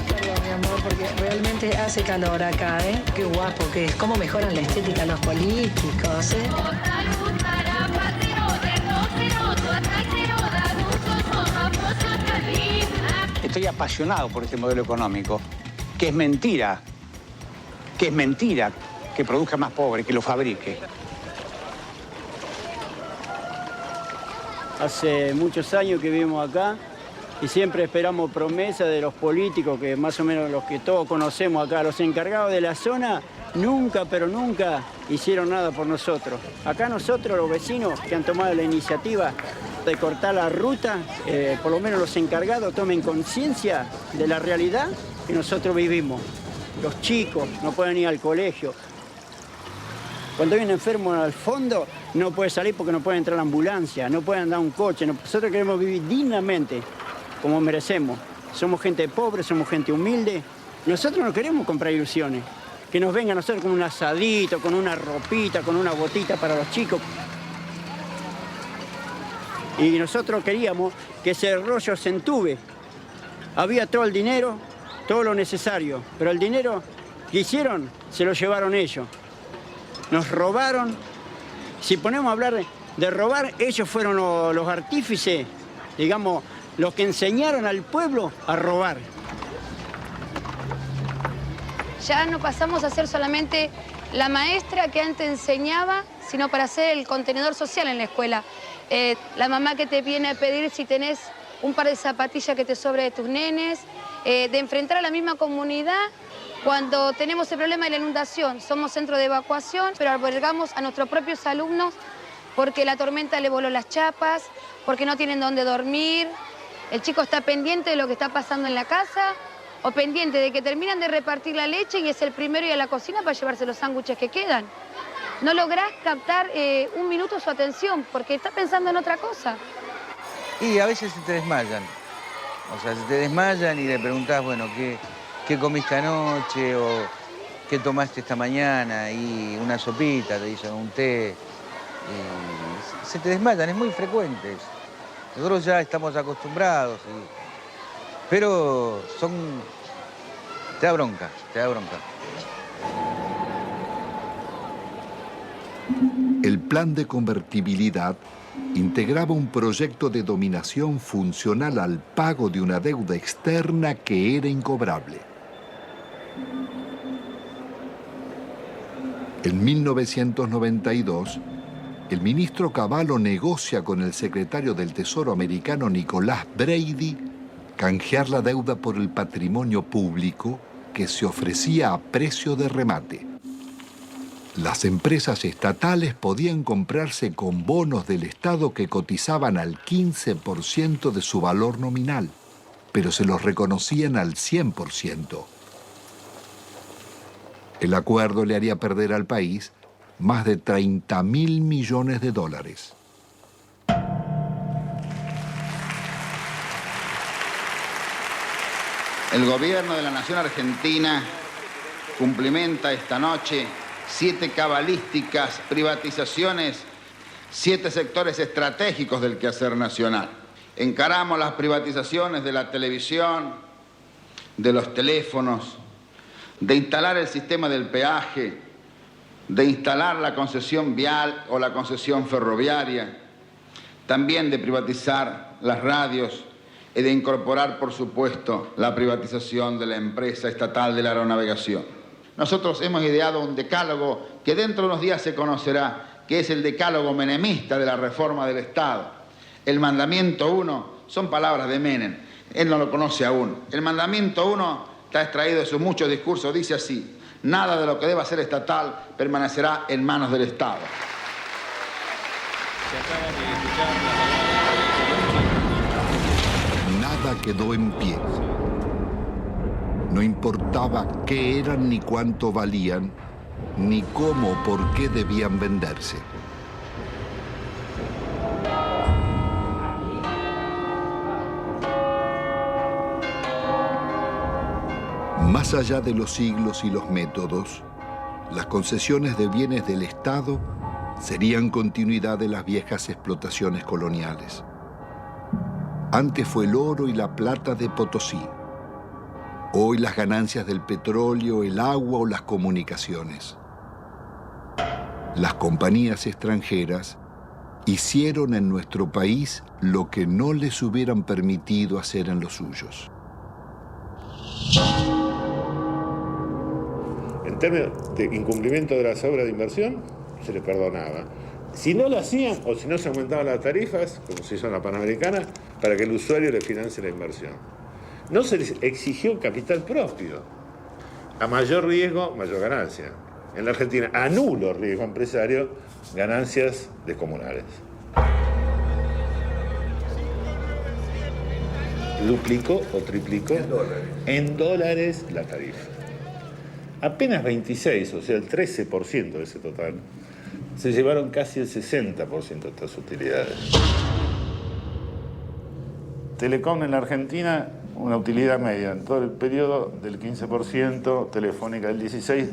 Perdón, mi amor, porque realmente hace calor acá, ¿eh? Qué guapo que es, cómo mejoran la estética los políticos, ¿eh? Estoy apasionado por este modelo económico, que es mentira que produzca más pobre, que lo fabrique. Hace muchos años que vivimos acá y siempre esperamos promesas de los políticos, que más o menos los que todos conocemos acá, los encargados de la zona, nunca, pero nunca hicieron nada por nosotros. Acá nosotros, los vecinos que han tomado la iniciativa de cortar la ruta, por lo menos los encargados tomen conciencia de la realidad que nosotros vivimos. Los chicos no pueden ir al colegio. Cuando hay un enfermo al fondo, no puede salir porque no puede entrar la ambulancia, no puede andar un coche. Nosotros queremos vivir dignamente, como merecemos. Somos gente pobre, somos gente humilde. Nosotros no queremos comprar ilusiones. Que nos vengan a nosotros con un asadito, con una ropita, con una botita para los chicos. Y nosotros queríamos que ese rollo se entube. Había todo el dinero, todo lo necesario, pero el dinero que hicieron se lo llevaron ellos. Nos robaron. Si ponemos a hablar de robar, ellos fueron los artífices, digamos, los que enseñaron al pueblo a robar. Ya no pasamos a ser solamente la maestra que antes enseñaba, sino para ser el contenedor social en la escuela. La mamá que te viene a pedir si tenés un par de zapatillas que te sobre de tus nenes, de enfrentar a la misma comunidad cuando tenemos el problema de la inundación. Somos centro de evacuación, pero albergamos a nuestros propios alumnos porque la tormenta le voló las chapas, porque no tienen dónde dormir. El chico está pendiente de lo que está pasando en la casa o pendiente de que terminan de repartir la leche y es el primero ir a la cocina para llevarse los sándwiches que quedan. No lográs captar un minuto su atención porque está pensando en otra cosa. Y a veces se te desmayan. O sea, se te desmayan y le preguntás, bueno, ¿qué comiste anoche? O ¿qué tomaste esta mañana? Y una sopita, te dicen, un té. Y se te desmayan, es muy frecuente. Nosotros ya estamos acostumbrados. Pero te da bronca, te da bronca. El plan de convertibilidad integraba un proyecto de dominación funcional al pago de una deuda externa que era incobrable. En 1992, el ministro Cavallo negocia con el secretario del Tesoro americano Nicolás Brady canjear la deuda por el patrimonio público que se ofrecía a precio de remate. Las empresas estatales podían comprarse con bonos del Estado que cotizaban al 15% de su valor nominal, pero se los reconocían al 100%. El acuerdo le haría perder al país más de 30.000 millones de dólares. El gobierno de la Nación Argentina cumplimenta esta noche 7 cabalísticas privatizaciones, 7 sectores estratégicos del quehacer nacional. Encaramos las privatizaciones de la televisión, de los teléfonos, de instalar el sistema del peaje, de instalar la concesión vial o la concesión ferroviaria, también de privatizar las radios y de incorporar, por supuesto, la privatización de la empresa estatal de la aeronavegación. Nosotros hemos ideado un decálogo que dentro de unos días se conocerá, que es el decálogo menemista de la reforma del Estado. El mandamiento 1 son palabras de Menem, él no lo conoce aún. El mandamiento 1 está extraído de sus muchos discursos, dice así: nada de lo que deba ser estatal permanecerá en manos del Estado. Nada quedó en pie. No importaba qué eran ni cuánto valían, ni cómo o por qué debían venderse. Más allá de los siglos y los métodos, las concesiones de bienes del Estado serían continuidad de las viejas explotaciones coloniales. Antes fue el oro y la plata de Potosí. Hoy las ganancias del petróleo, el agua o las comunicaciones. Las compañías extranjeras hicieron en nuestro país lo que no les hubieran permitido hacer en los suyos. En términos de incumplimiento de las obras de inversión, se les perdonaba. Si no lo hacían o si no se aumentaban las tarifas, como se hizo en la Panamericana, para que el usuario le financie la inversión. No se les exigió capital propio. A mayor riesgo, mayor ganancia. En la Argentina, a nulo riesgo empresario, ganancias descomunales. Duplicó o triplicó en dólares la tarifa. Apenas 26, o sea, el 13% de ese total, se llevaron casi el 60% de estas utilidades. Telecom en la Argentina, una utilidad media en todo el periodo del 15%, Telefónica del 16%.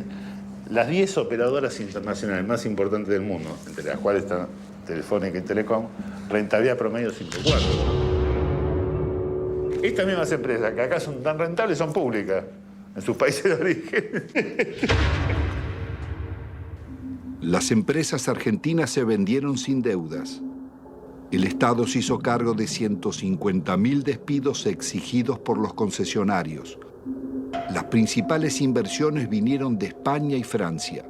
Las 10 operadoras internacionales más importantes del mundo, entre las cuales están Telefónica y Telecom, rentabilidad promedio 5,4. Estas mismas empresas, que acá son tan rentables, son públicas en sus países de origen. Las empresas argentinas se vendieron sin deudas. El Estado se hizo cargo de 150.000 despidos exigidos por los concesionarios. Las principales inversiones vinieron de España y Francia.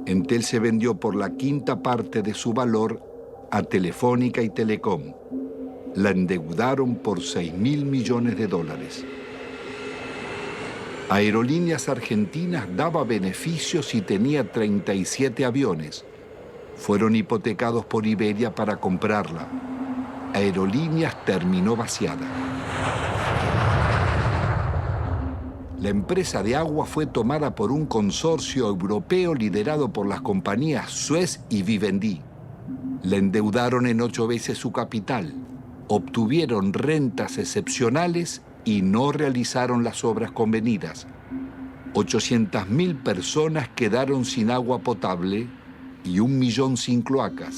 Entel se vendió por la quinta parte de su valor a Telefónica y Telecom. La endeudaron por 6.000 millones de dólares. Aerolíneas Argentinas daba beneficios y tenía 37 aviones. Fueron hipotecados por Iberia para comprarla. Aerolíneas terminó vaciada. La empresa de agua fue tomada por un consorcio europeo liderado por las compañías Suez y Vivendi. La endeudaron en 8 veces su capital. Obtuvieron rentas excepcionales y no realizaron las obras convenidas. 800.000 personas quedaron sin agua potable y 1 millón sin cloacas.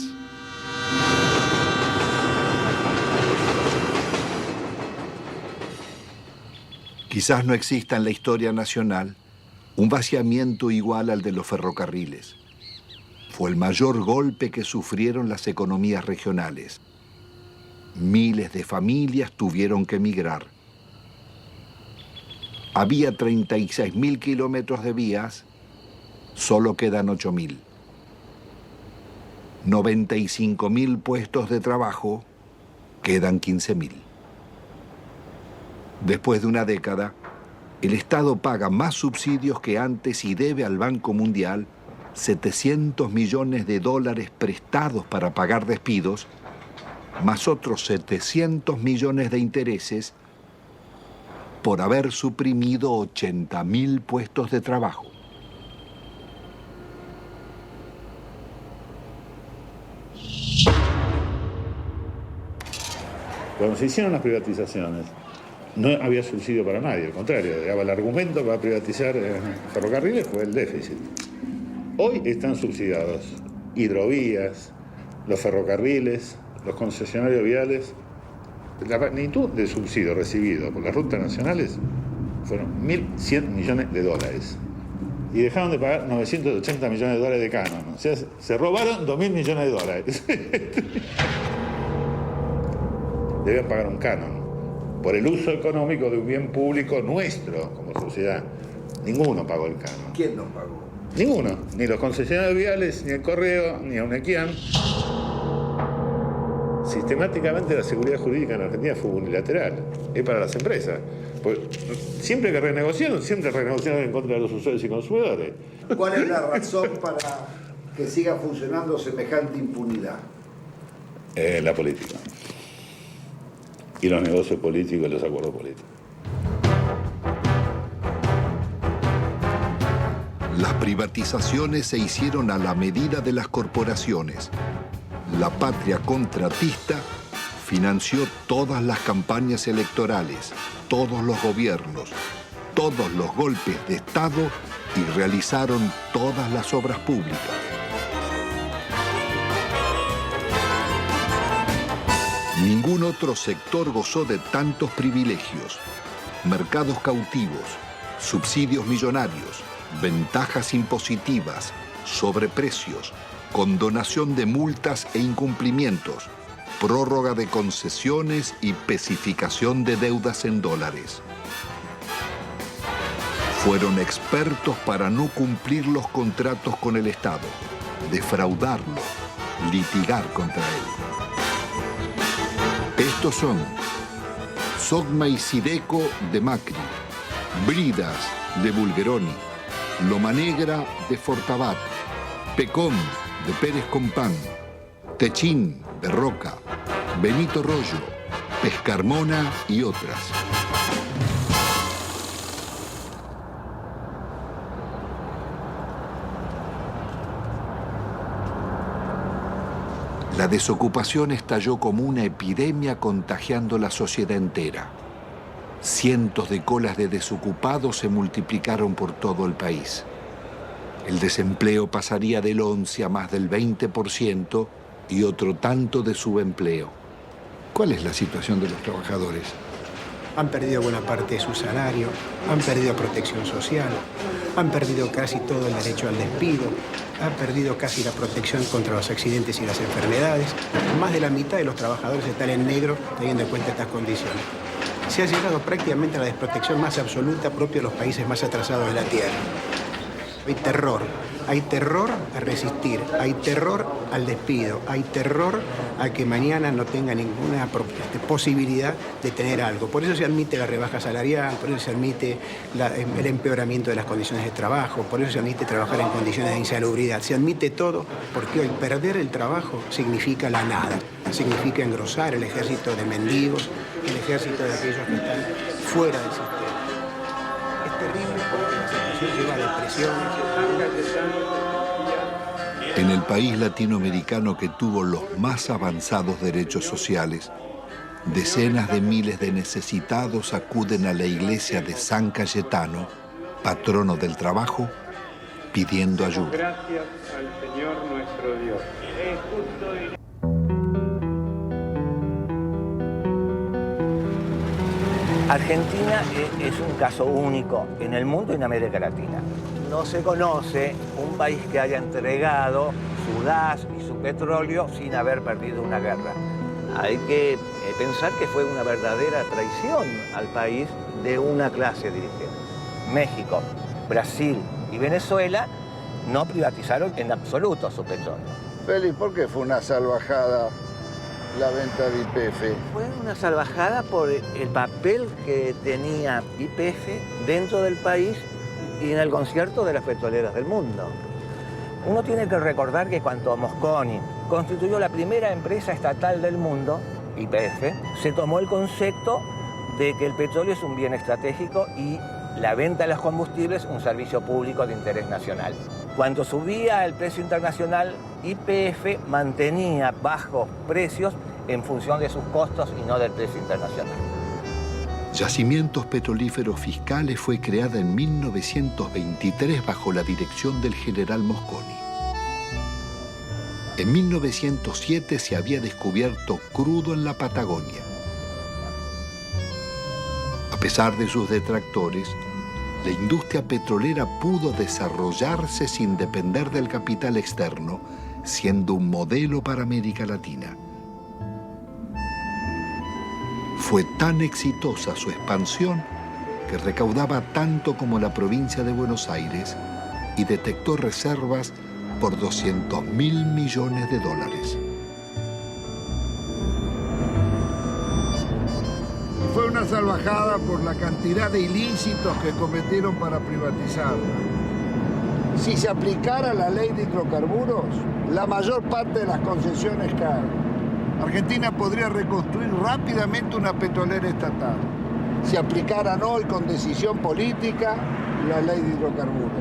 Quizás no exista en la historia nacional un vaciamiento igual al de los ferrocarriles. Fue el mayor golpe que sufrieron las economías regionales. Miles de familias tuvieron que emigrar. Había 36.000 kilómetros de vías Solo quedan 8.000. 95.000 puestos de trabajo, quedan 15.000. Después de una década, el Estado paga más subsidios que antes y debe al Banco Mundial $700 millones prestados para pagar despidos, más otros 700 millones de intereses por haber suprimido 80.000 puestos de trabajo. Cuando se hicieron las privatizaciones, no había subsidio para nadie, al contrario, el argumento para privatizar ferrocarriles fue el déficit. Hoy están subsidiados hidrovías, los ferrocarriles, los concesionarios viales. La magnitud de subsidio recibido por las rutas nacionales fueron 1.100 millones de dólares. Y dejaron de pagar 980 millones de dólares de canon. O sea, se robaron 2.000 millones de dólares. Deben pagar un canon por el uso económico de un bien público nuestro como sociedad. Ninguno pagó el canon. ¿Quién nos pagó? Ninguno. Ni los concesionarios viales, ni el Correo, ni Aunequian. Sistemáticamente la seguridad jurídica en Argentina fue unilateral. Es para las empresas. Pues, siempre que renegociaron en contra de los usuarios y consumidores. ¿Cuál es la razón para que siga funcionando semejante impunidad? La política. Y los negocios políticos y los acuerdos políticos. Las privatizaciones se hicieron a la medida de las corporaciones. La patria contratista financió todas las campañas electorales, todos los gobiernos, todos los golpes de Estado y realizaron todas las obras públicas. Ningún otro sector gozó de tantos privilegios, mercados cautivos, subsidios millonarios, ventajas impositivas, sobreprecios, condonación de multas e incumplimientos, prórroga de concesiones y especificación de deudas en dólares. Fueron expertos para no cumplir los contratos con el Estado, defraudarlo, litigar contra él. Estos son Sogma y Sideco de Macri, Bridas de Bulgeroni, Loma Negra de Fortabat, Pecom de Pérez Compán, Techín de Roca, Benito Rollo, Pescarmona y otras. La desocupación estalló como una epidemia contagiando la sociedad entera. Cientos de colas de desocupados se multiplicaron por todo el país. El desempleo pasaría del 11 a más del 20% y otro tanto de subempleo. ¿Cuál es la situación de los trabajadores? Han perdido buena parte de su salario, han perdido protección social, han perdido casi todo el derecho al despido, han perdido casi la protección contra los accidentes y las enfermedades. Más de la mitad de los trabajadores están en negro teniendo en cuenta estas condiciones. Se ha llegado prácticamente a la desprotección más absoluta propia de los países más atrasados de la Tierra. Hay terror a resistir, hay terror al despido, hay terror a que mañana no tenga ninguna posibilidad de tener algo. Por eso se admite la rebaja salarial, por eso se admite el empeoramiento de las condiciones de trabajo, por eso se admite trabajar en condiciones de insalubridad. Se admite todo porque hoy perder el trabajo significa la nada, significa engrosar el ejército de mendigos, el ejército de aquellos que están fuera del sistema. Es terrible porque la situación lleva a depresiones. En el país latinoamericano que tuvo los más avanzados derechos sociales, decenas de miles de necesitados acuden a la iglesia de San Cayetano, patrono del trabajo, pidiendo ayuda. Gracias al Señor nuestro Dios. Es justo y... Argentina es un caso único en el mundo y en América Latina. No se conoce un país que haya entregado su gas y su petróleo sin haber perdido una guerra. Hay que pensar que fue una verdadera traición al país de una clase dirigente. México, Brasil y Venezuela no privatizaron en absoluto su petróleo. Félix, ¿por qué fue una salvajada la venta de YPF? Fue una salvajada por el papel que tenía YPF dentro del país y en el concierto de las petroleras del mundo. Uno tiene que recordar que cuando Mosconi constituyó la primera empresa estatal del mundo, YPF, se tomó el concepto de que el petróleo es un bien estratégico y la venta de los combustibles un servicio público de interés nacional. Cuando subía el precio internacional, YPF mantenía bajos precios en función de sus costos y no del precio internacional. Yacimientos Petrolíferos Fiscales fue creada en 1923 bajo la dirección del general Mosconi. En 1907 se había descubierto crudo en la Patagonia. A pesar de sus detractores, la industria petrolera pudo desarrollarse sin depender del capital externo, siendo un modelo para América Latina. Fue tan exitosa su expansión que recaudaba tanto como la provincia de Buenos Aires y detectó reservas por $200.000 millones. Fue una salvajada por la cantidad de ilícitos que cometieron para privatizarla. Si se aplicara la ley de hidrocarburos, la mayor parte de las concesiones caen. Argentina podría reconstruir rápidamente una petrolera estatal. Si aplicaran hoy con decisión política la ley de hidrocarburos.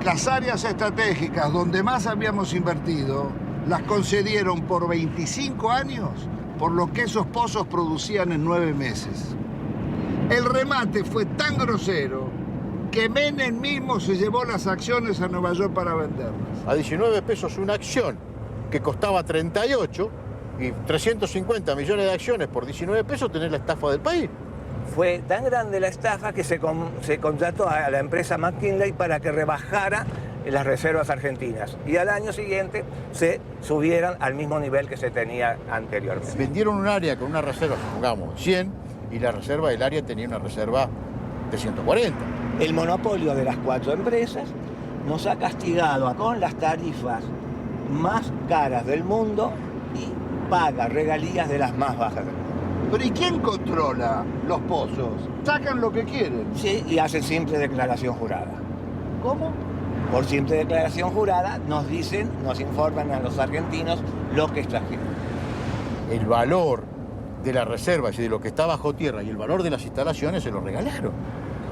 Las áreas estratégicas donde más habíamos invertido las concedieron por 25 años por lo que esos pozos producían en 9 meses. El remate fue tan grosero que Menem mismo se llevó las acciones a Nueva York para venderlas. A 19 pesos una acción que costaba 38 y 350 millones de acciones por 19 pesos tenés la estafa del país. Fue tan grande la estafa que se contrató a la empresa McKinley para que rebajara las reservas argentinas y al año siguiente se subieran al mismo nivel que se tenía anteriormente. Vendieron un área con una reserva, supongamos, 100, y la reserva del área tenía una reserva de 140. El monopolio de las 4 empresas nos ha castigado con las tarifas más caras del mundo y paga regalías de las más bajas del mundo. ¿Pero y quién controla los pozos? Sacan lo que quieren. Sí, y hacen simple declaración jurada. ¿Cómo? Por simple declaración jurada nos dicen, nos informan a los argentinos lo que extrajeron. El valor de las reservas y de lo que está bajo tierra y el valor de las instalaciones se lo regalaron.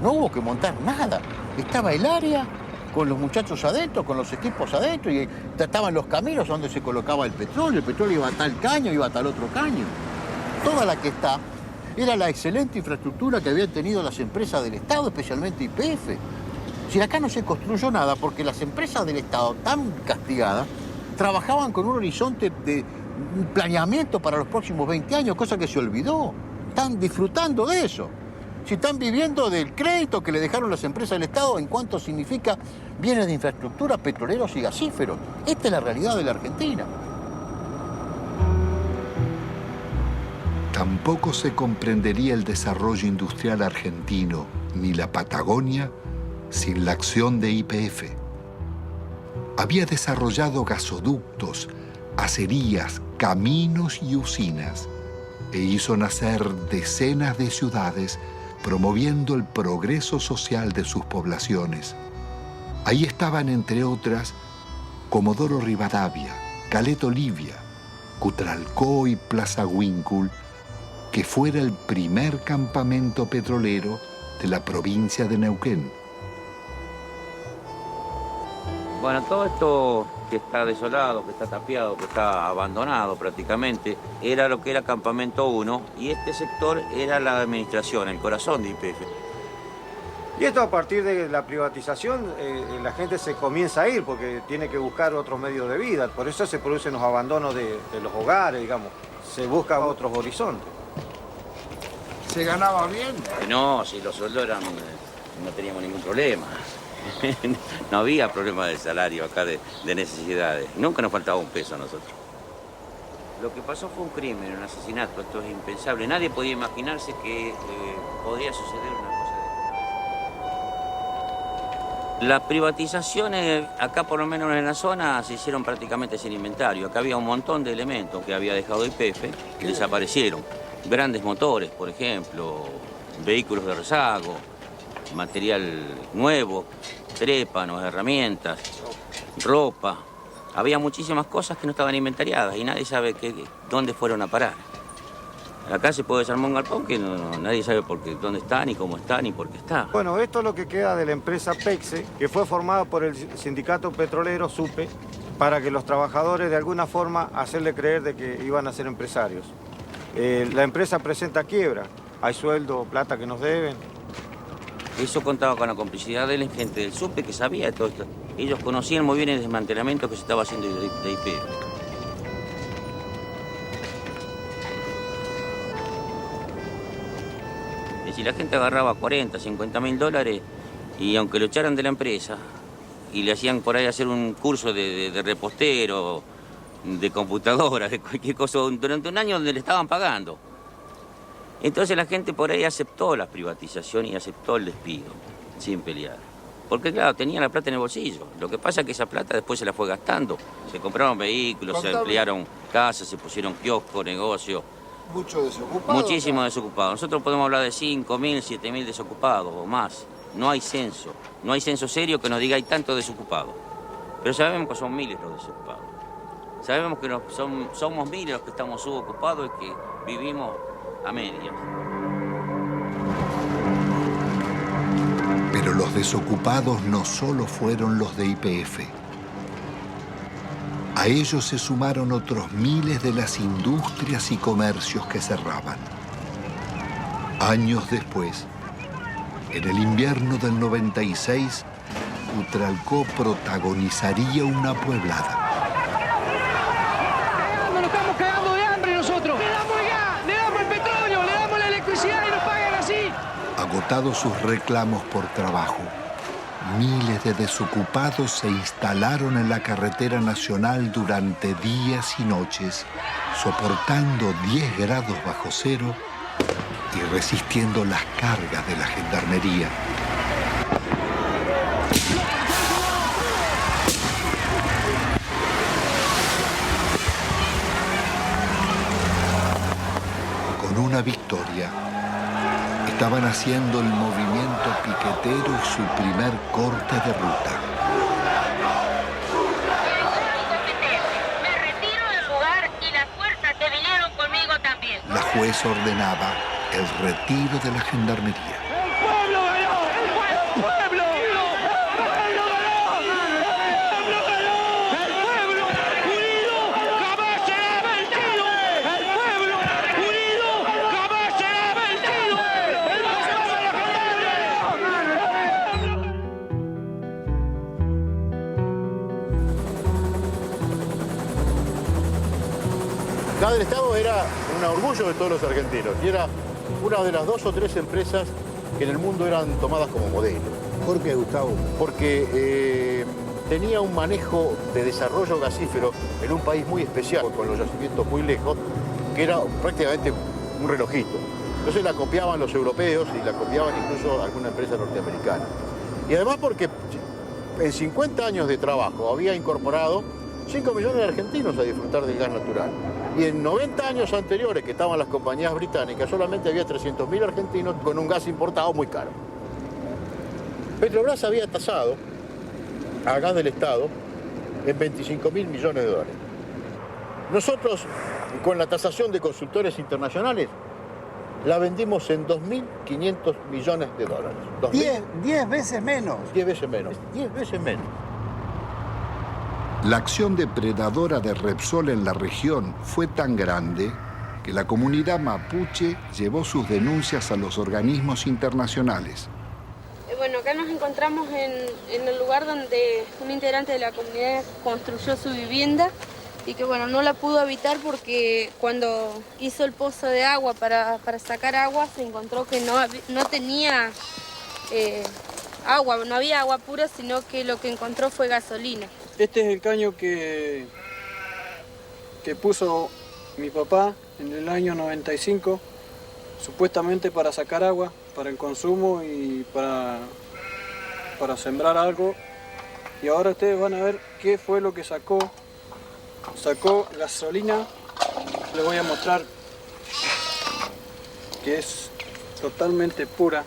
No hubo que montar nada. Estaba el área con los muchachos adentro, con los equipos adentro, y estaban los caminos donde se colocaba el petróleo iba a tal caño, iba a tal otro caño. Toda la que está era la excelente infraestructura que habían tenido las empresas del Estado, especialmente YPF. Si acá no se construyó nada porque las empresas del Estado, tan castigadas, trabajaban con un horizonte de planeamiento para los próximos 20 años, cosa que se olvidó. Están disfrutando de eso. Si están viviendo del crédito que le dejaron las empresas del Estado en cuanto significa bienes de infraestructura, petroleros y gasíferos. Esta es la realidad de la Argentina. Tampoco se comprendería el desarrollo industrial argentino ni la Patagonia sin la acción de YPF. Había desarrollado gasoductos, acerías, caminos y usinas e hizo nacer decenas de ciudades promoviendo el progreso social de sus poblaciones. Ahí estaban, entre otras, Comodoro Rivadavia, Caleta Olivia, Cutralcó y Plaza Huíncul, que fuera el primer campamento petrolero de la provincia de Neuquén. Bueno, todo esto que está desolado, que está tapiado, que está abandonado prácticamente, era lo que era Campamento 1 y este sector era la administración, el corazón de YPF. Y esto a partir de la privatización, la gente se comienza a ir porque tiene que buscar otros medios de vida, por eso se producen los abandonos de los hogares, digamos, se buscan otros horizontes. ¿Se ganaba bien? No, si los sueldos eran, no teníamos ningún problema. No había problema de salario acá, de necesidades. Nunca nos faltaba un peso a nosotros. Lo que pasó fue un crimen, un asesinato. Esto es impensable. Nadie podía imaginarse que podría suceder una cosa Las privatizaciones, acá por lo menos en la zona, se hicieron prácticamente sin inventario. Acá había un montón de elementos que había dejado YPF que desaparecieron. Grandes motores, por ejemplo, vehículos de rezago, material nuevo, trépanos, herramientas, ropa. Había muchísimas cosas que no estaban inventariadas y nadie sabe dónde fueron a parar. Acá se puede desarmar un galpón que nadie sabe dónde está, ni cómo está, ni por qué está. Bueno, esto es lo que queda de la empresa PEXE, que fue formada por el sindicato petrolero SUPE, para que los trabajadores de alguna forma hacerle creer de que iban a ser empresarios. La empresa presenta quiebra, hay sueldo, plata que nos deben. Eso contaba con la complicidad de la gente del SUPE que sabía de todo esto. Ellos conocían muy bien el desmantelamiento que se estaba haciendo de YPF. Si la gente agarraba 40, 50 mil dólares y aunque lo echaran de la empresa y le hacían por ahí hacer un curso de repostero, de computadora, de cualquier cosa, durante un año donde le estaban pagando. Entonces la gente por ahí aceptó la privatización y aceptó el despido, sin pelear. Porque claro, tenía la plata en el bolsillo. Lo que pasa es que esa plata después se la fue gastando. Se compraron vehículos, se ampliaron casas, se pusieron kioscos, negocios. Mucho desocupado. Muchísimo desocupado. Nosotros podemos hablar de 5.000, 7.000 desocupados o más. No hay censo. No hay censo serio que nos diga hay tantos desocupados. Pero sabemos que son miles los desocupados. Sabemos que somos miles los que estamos subocupados y que vivimos a medias. Pero los desocupados no solo fueron los de YPF. A ellos se sumaron otros miles de las industrias y comercios que cerraban. Años después, en el invierno del 96, Utralcó protagonizaría una pueblada. Nos estamos cagando de hambre nosotros. Le damos el gas, le damos el petróleo, le damos la electricidad y nos pagan así. Agotados sus reclamos por trabajo, miles de desocupados se instalaron en la carretera nacional durante días y noches, soportando 10 grados bajo cero y resistiendo las cargas de la gendarmería. Con una victoria, estaban haciendo el movimiento piquetero y su primer corte de ruta. Me retiro del lugar y las fuerzas que vinieron conmigo también. La jueza ordenaba el retiro de la gendarmería. ¡El pueblo ganó! ¡El pueblo! La del Estado era un orgullo de todos los argentinos y era una de las 2 o 3 empresas que en el mundo eran tomadas como modelo. ¿Por qué, Gustavo? Porque tenía un manejo de desarrollo gasífero en un país muy especial, con los yacimientos muy lejos, que era prácticamente un relojito. Entonces la copiaban los europeos y la copiaban incluso alguna empresa norteamericana. Y además porque en 50 años de trabajo había incorporado 5 millones de argentinos a disfrutar del gas natural. Y en 90 años anteriores que estaban las compañías británicas, solamente había 300.000 argentinos con un gas importado muy caro. Petrobras había tasado a gas del Estado en 25.000 millones de dólares. Nosotros, con la tasación de consultores internacionales, la vendimos en 2.500 millones de dólares. 10 veces menos. 10 veces menos. 10 veces menos. La acción depredadora de Repsol en la región fue tan grande que la comunidad mapuche llevó sus denuncias a los organismos internacionales. Bueno, acá nos encontramos en el lugar donde un integrante de la comunidad construyó su vivienda y que bueno, no la pudo habitar porque cuando hizo el pozo de agua para sacar agua se encontró que no tenía agua, no había agua pura, sino que lo que encontró fue gasolina. Este es el caño que puso mi papá en el año 95, supuestamente para sacar agua, para el consumo y para para sembrar algo. Y ahora ustedes van a ver qué fue lo que sacó. Sacó gasolina. Les voy a mostrar que es totalmente pura.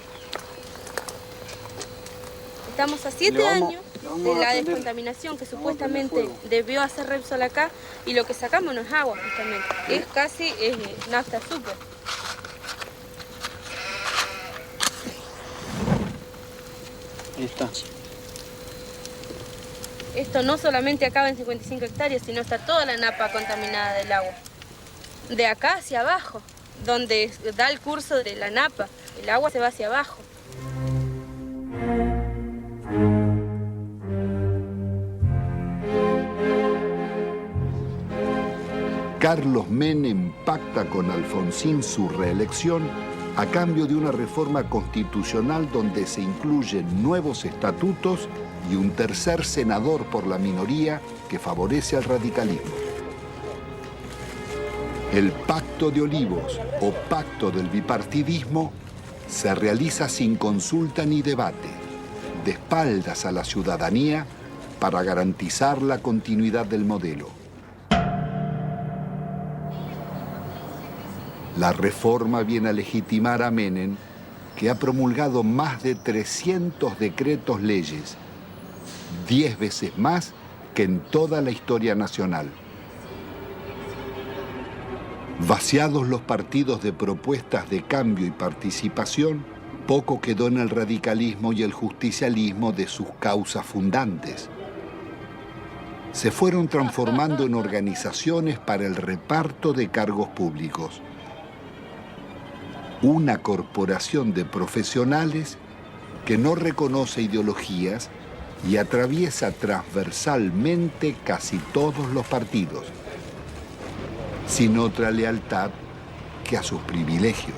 Estamos a 7 años de la descontaminación que supuestamente debió hacer Repsol acá, y lo que sacamos no es agua justamente, es casi nafta azúcar. Ahí está. Esto no solamente acaba en 55 hectáreas, sino está toda la napa contaminada del agua. De acá hacia abajo, donde da el curso de la napa, el agua se va hacia abajo. Carlos Menem pacta con Alfonsín su reelección a cambio de una reforma constitucional donde se incluyen nuevos estatutos y un tercer senador por la minoría que favorece al radicalismo. El Pacto de Olivos o Pacto del Bipartidismo se realiza sin consulta ni debate, de espaldas a la ciudadanía para garantizar la continuidad del modelo. La reforma viene a legitimar a Menem, que ha promulgado más de 300 decretos leyes, 10 veces más que en toda la historia nacional. Vaciados los partidos de propuestas de cambio y participación, poco quedó en el radicalismo y el justicialismo de sus causas fundantes. Se fueron transformando en organizaciones para el reparto de cargos públicos. Una corporación de profesionales que no reconoce ideologías y atraviesa transversalmente casi todos los partidos, sin otra lealtad que a sus privilegios.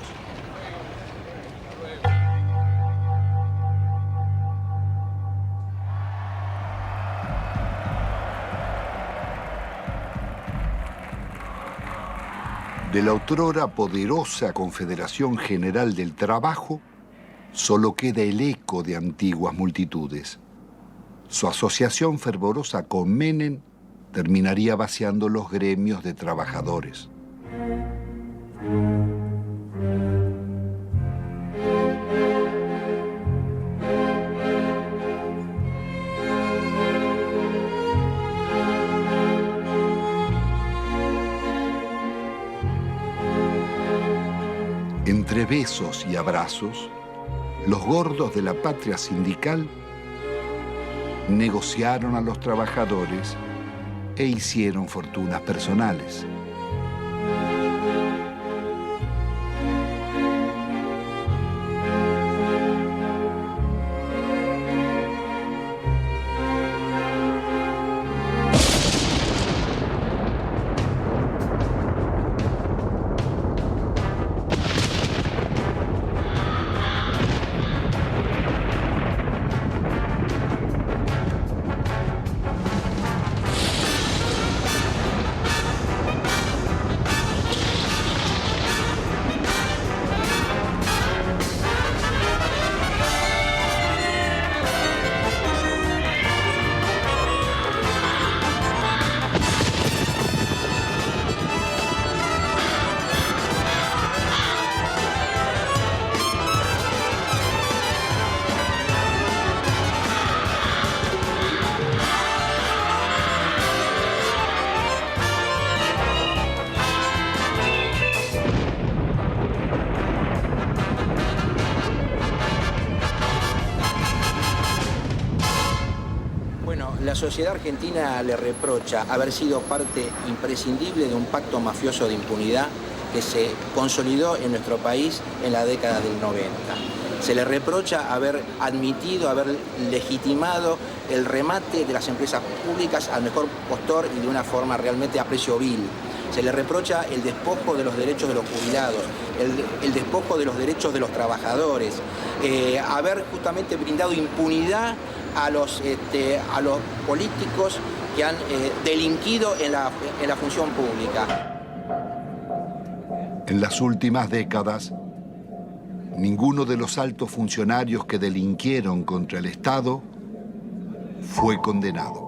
De la otrora poderosa Confederación General del Trabajo, solo queda el eco de antiguas multitudes. Su asociación fervorosa con Menem terminaría vaciando los gremios de trabajadores. Entre besos y abrazos, los gordos de la patria sindical negociaron a los trabajadores e hicieron fortunas personales. La sociedad argentina le reprocha haber sido parte imprescindible de un pacto mafioso de impunidad que se consolidó en nuestro país en la década del 90. Se le reprocha haber admitido, haber legitimado el remate de las empresas públicas al mejor postor y de una forma realmente a precio vil. Se le reprocha el despojo de los derechos de los jubilados, el despojo de los derechos de los trabajadores, haber justamente brindado impunidad a los políticos que han delinquido en la función pública. En las últimas décadas, Ninguno de los altos funcionarios que delinquieron contra el Estado fue condenado.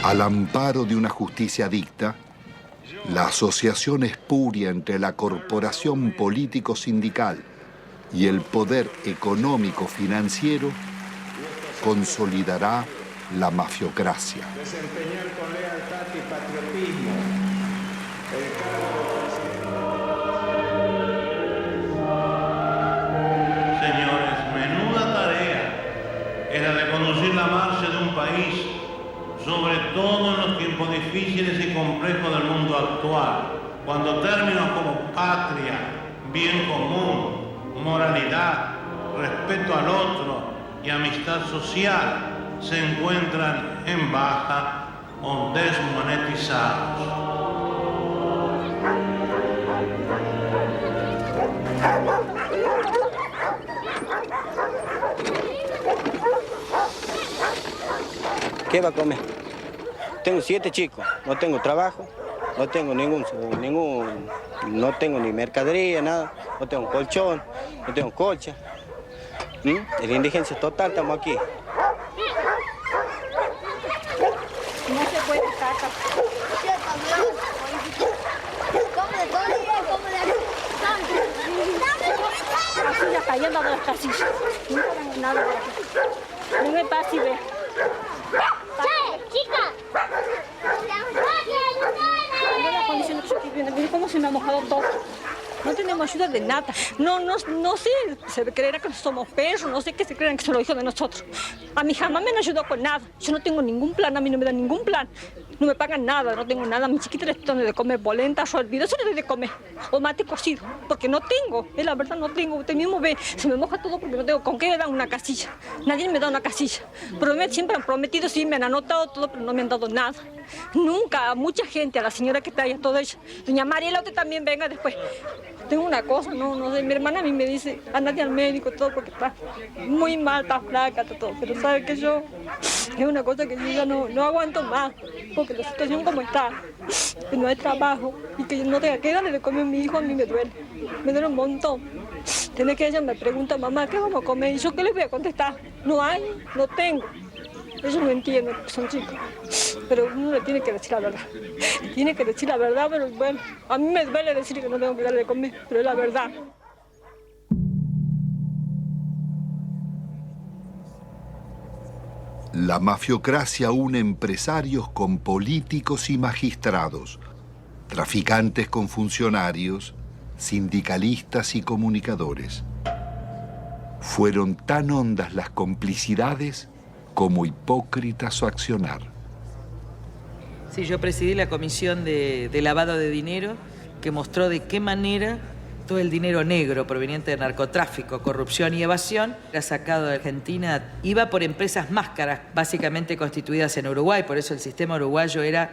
Al amparo de una justicia dicta, la asociación espuria entre la corporación político-sindical y el poder económico-financiero consolidará la mafiocracia. Desempeñar con lealtad y patriotismo el cargo. Señores, menuda tarea es la de conducir la marcha de un país, sobre todo en los tiempos difíciles y complejos del mundo actual, cuando términos como patria, bien común, moralidad, respeto al otro y amistad social se encuentran en baja o desmonetizados. ¿Qué va a comer? Tengo 7 chicos, no tengo trabajo, no tengo no tengo ni mercadería, nada, no tengo colchón, no tengo colcha. En la indigencia total estamos aquí. No se puede estar acá. Así ya cayendo de las casillas. No hagan nada por aquí. No me pase y ve. ¡Chica! Mira la condición que yo estoy viendo, mira cómo se me ha mojado todo. No tenemos ayuda de nada. No sé, se creerá que somos perros, no sé qué se creerán que son los hijos de nosotros. A mí jamás me han ayudado con nada. Yo no tengo ningún plan, a mí no me dan ningún plan. No me pagan nada, no tengo nada. A mi chiquita les doy de comer polenta, olvido, eso les doy de comer. O mate cocido, porque no tengo. Es la verdad, no tengo. Usted mismo ve, se me moja todo porque no tengo. ¿Con qué me dan una casilla? Nadie me da una casilla. Siempre han prometido, sí, me han anotado todo, pero no me han dado nada. Nunca, a mucha gente, a la señora que está ahí, a toda ella. Doña Mariela, usted también venga después. Tengo una cosa, no sé, mi hermana a mí me dice, andate al médico, todo, porque está muy mal, está flaca, todo. Pero sabe que yo, es una cosa que yo ya no aguanto más, porque la situación como está, que no hay trabajo y que no tenga que darle de comer a mi hijo, a mí me duele un montón. Tiene que ella me pregunta, mamá, ¿qué vamos a comer? Y yo, ¿qué les voy a contestar? No hay, no tengo. Ellos no entienden, son chicos, pero uno le tiene que decir la verdad. Tiene que decir la verdad, pero bueno, a mí me duele decir que no tengo que darle de comer, pero es la verdad. La mafiocracia une empresarios con políticos y magistrados, traficantes con funcionarios, sindicalistas y comunicadores. Fueron tan hondas las complicidades como hipócrita su accionar. Sí, yo presidí la comisión de lavado de dinero que mostró de qué manera todo el dinero negro proveniente de narcotráfico, corrupción y evasión era sacado de Argentina. Iba por empresas máscaras, básicamente constituidas en Uruguay, por eso el sistema uruguayo era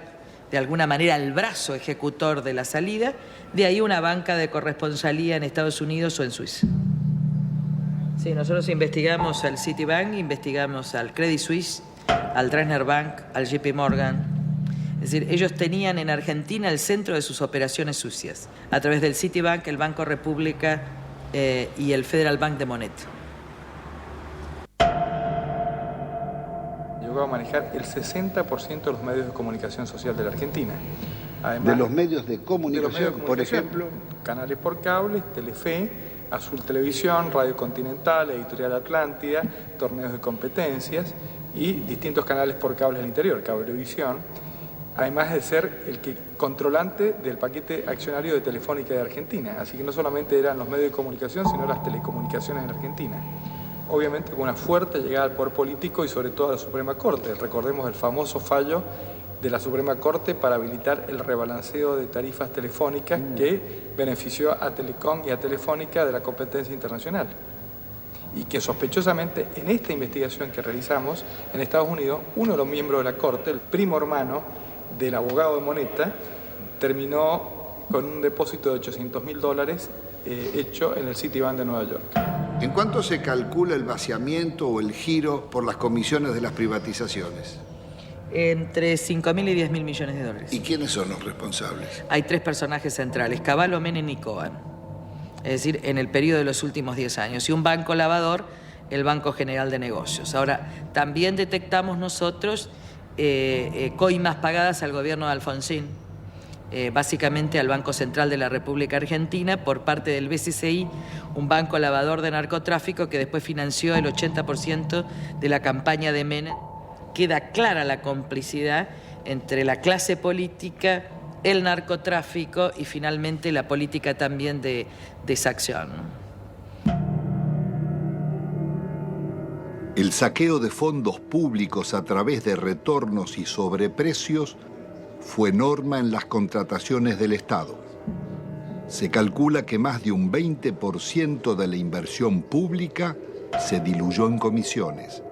de alguna manera el brazo ejecutor de la salida, de ahí una banca de corresponsalía en Estados Unidos o en Suiza. Sí, nosotros investigamos al Citibank, investigamos al Credit Suisse, al Dresdner Bank, al JP Morgan. Es decir, ellos tenían en Argentina el centro de sus operaciones sucias, a través del Citibank, el Banco República y el Federal Bank de Moneta. Llegó a manejar el 60% de los medios de comunicación social de la Argentina. Además, de los medios de comunicación, por ejemplo, canales por cable, Telefe, Azul Televisión, Radio Continental, Editorial Atlántida, torneos de competencias y distintos canales por cable del interior, Cablevisión, además de ser el controlante del paquete accionario de Telefónica de Argentina. Así que no solamente eran los medios de comunicación, sino las telecomunicaciones en Argentina. Obviamente con una fuerte llegada al poder político y sobre todo a la Suprema Corte. Recordemos el famoso fallo de la Suprema Corte para habilitar el rebalanceo de tarifas telefónicas que benefició a Telecom y a Telefónica de la competencia internacional. Y que sospechosamente en esta investigación que realizamos en Estados Unidos, uno de los miembros de la Corte, el primo hermano del abogado de Moneta, terminó con un depósito de $800.000 hecho en el Citibank de Nueva York. ¿En cuánto se calcula el vaciamiento o el giro por las comisiones de las privatizaciones? Entre 5.000 y 10.000 millones de dólares. ¿Y quiénes son los responsables? Hay 3 personajes centrales, Cavallo, Menem y Cohen. Es decir, en el periodo de los últimos 10 años. Y un banco lavador, el Banco General de Negocios. Ahora, también detectamos nosotros coimas pagadas al gobierno de Alfonsín, básicamente al Banco Central de la República Argentina, por parte del BCCI, un banco lavador de narcotráfico que después financió el 80% de la campaña de Menem. Queda clara la complicidad entre la clase política, el narcotráfico y finalmente la política también de exacción. El saqueo de fondos públicos a través de retornos y sobreprecios fue norma en las contrataciones del Estado. Se calcula que más de un 20% de la inversión pública se diluyó en comisiones.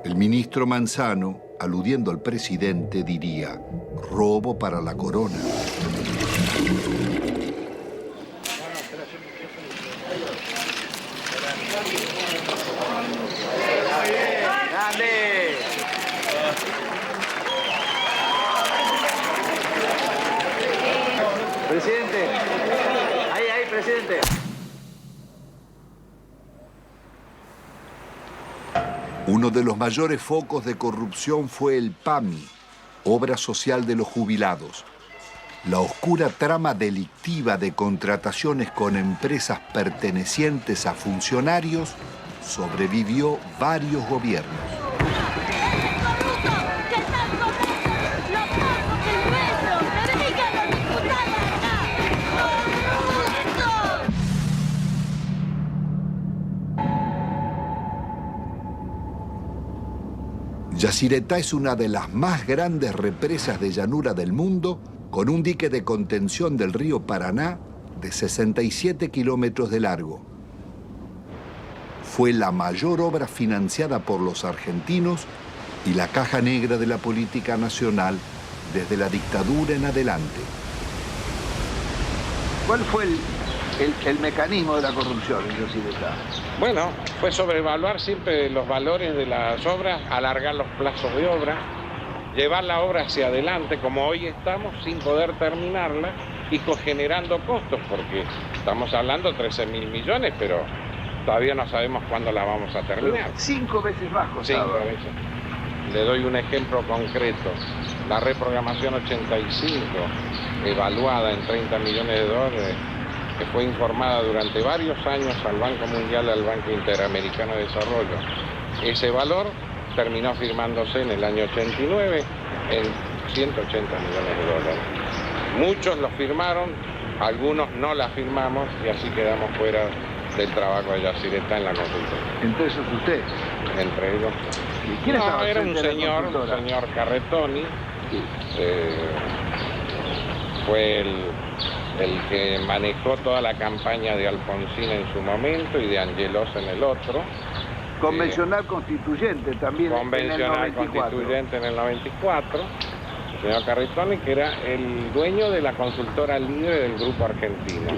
El ministro Manzano, aludiendo al presidente, diría: robo para la corona. Presidente, ahí, presidente. Uno de los mayores focos de corrupción fue el PAMI, Obra Social de los Jubilados. La oscura trama delictiva de contrataciones con empresas pertenecientes a funcionarios sobrevivió varios gobiernos. Yacyretá es una de las más grandes represas de llanura del mundo, con un dique de contención del río Paraná de 67 kilómetros de largo. Fue la mayor obra financiada por los argentinos y la caja negra de la política nacional desde la dictadura en adelante. ¿Cuál fue el mecanismo de la corrupción en Yacyretá? Bueno, fue sobrevaluar siempre los valores de las obras, alargar los plazos de obra, llevar la obra hacia adelante como hoy estamos sin poder terminarla y generando costos, porque estamos hablando de 13.000 millones, pero todavía no sabemos cuándo la vamos a terminar. 5 veces más costaba. 5 veces. Le doy un ejemplo concreto. La reprogramación 85, evaluada en 30 millones de dólares, que fue informada durante varios años al Banco Mundial y al Banco Interamericano de Desarrollo. Ese valor terminó firmándose en el año 89 en 180 millones de dólares. Muchos lo firmaron, algunos no la firmamos y así quedamos fuera del trabajo de Yacyretá en la consultora. ¿Entre esos usted? Entre ellos. ¿Y quién estaba era un frente a la señor consultora? Carretoni, fue el que manejó toda la campaña de Alfonsín en su momento y de Angelos en el otro. Convencional constituyente también Convencional en el 94. constituyente en el 94. El señor Carretoni, que era el dueño de la consultora libre del Grupo Argentino.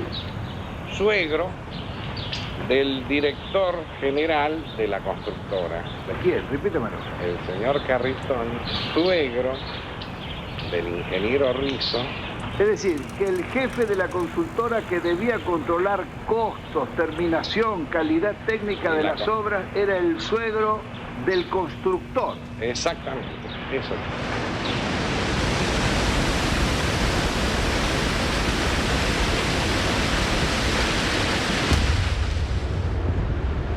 Suegro del director general de la constructora. ¿De quién? Repítemelo. El señor Carretoni, suegro del ingeniero Rizzo. Es decir, que el jefe de la consultora que debía controlar costos, terminación, calidad técnica de las obras era el suegro del constructor. Exactamente, eso.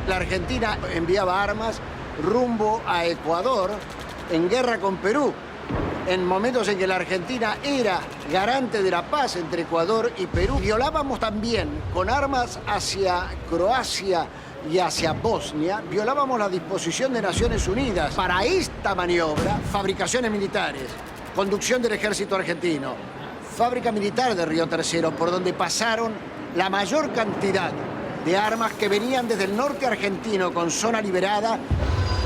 La Argentina enviaba armas rumbo a Ecuador en guerra con Perú, en momentos en que la Argentina era garante de la paz entre Ecuador y Perú. Violábamos también con armas hacia Croacia y hacia Bosnia, violábamos la disposición de Naciones Unidas para esta maniobra, fabricaciones militares, conducción del ejército argentino, fábrica militar de Río Tercero, por donde pasaron la mayor cantidad de armas que venían desde el norte argentino con zona liberada.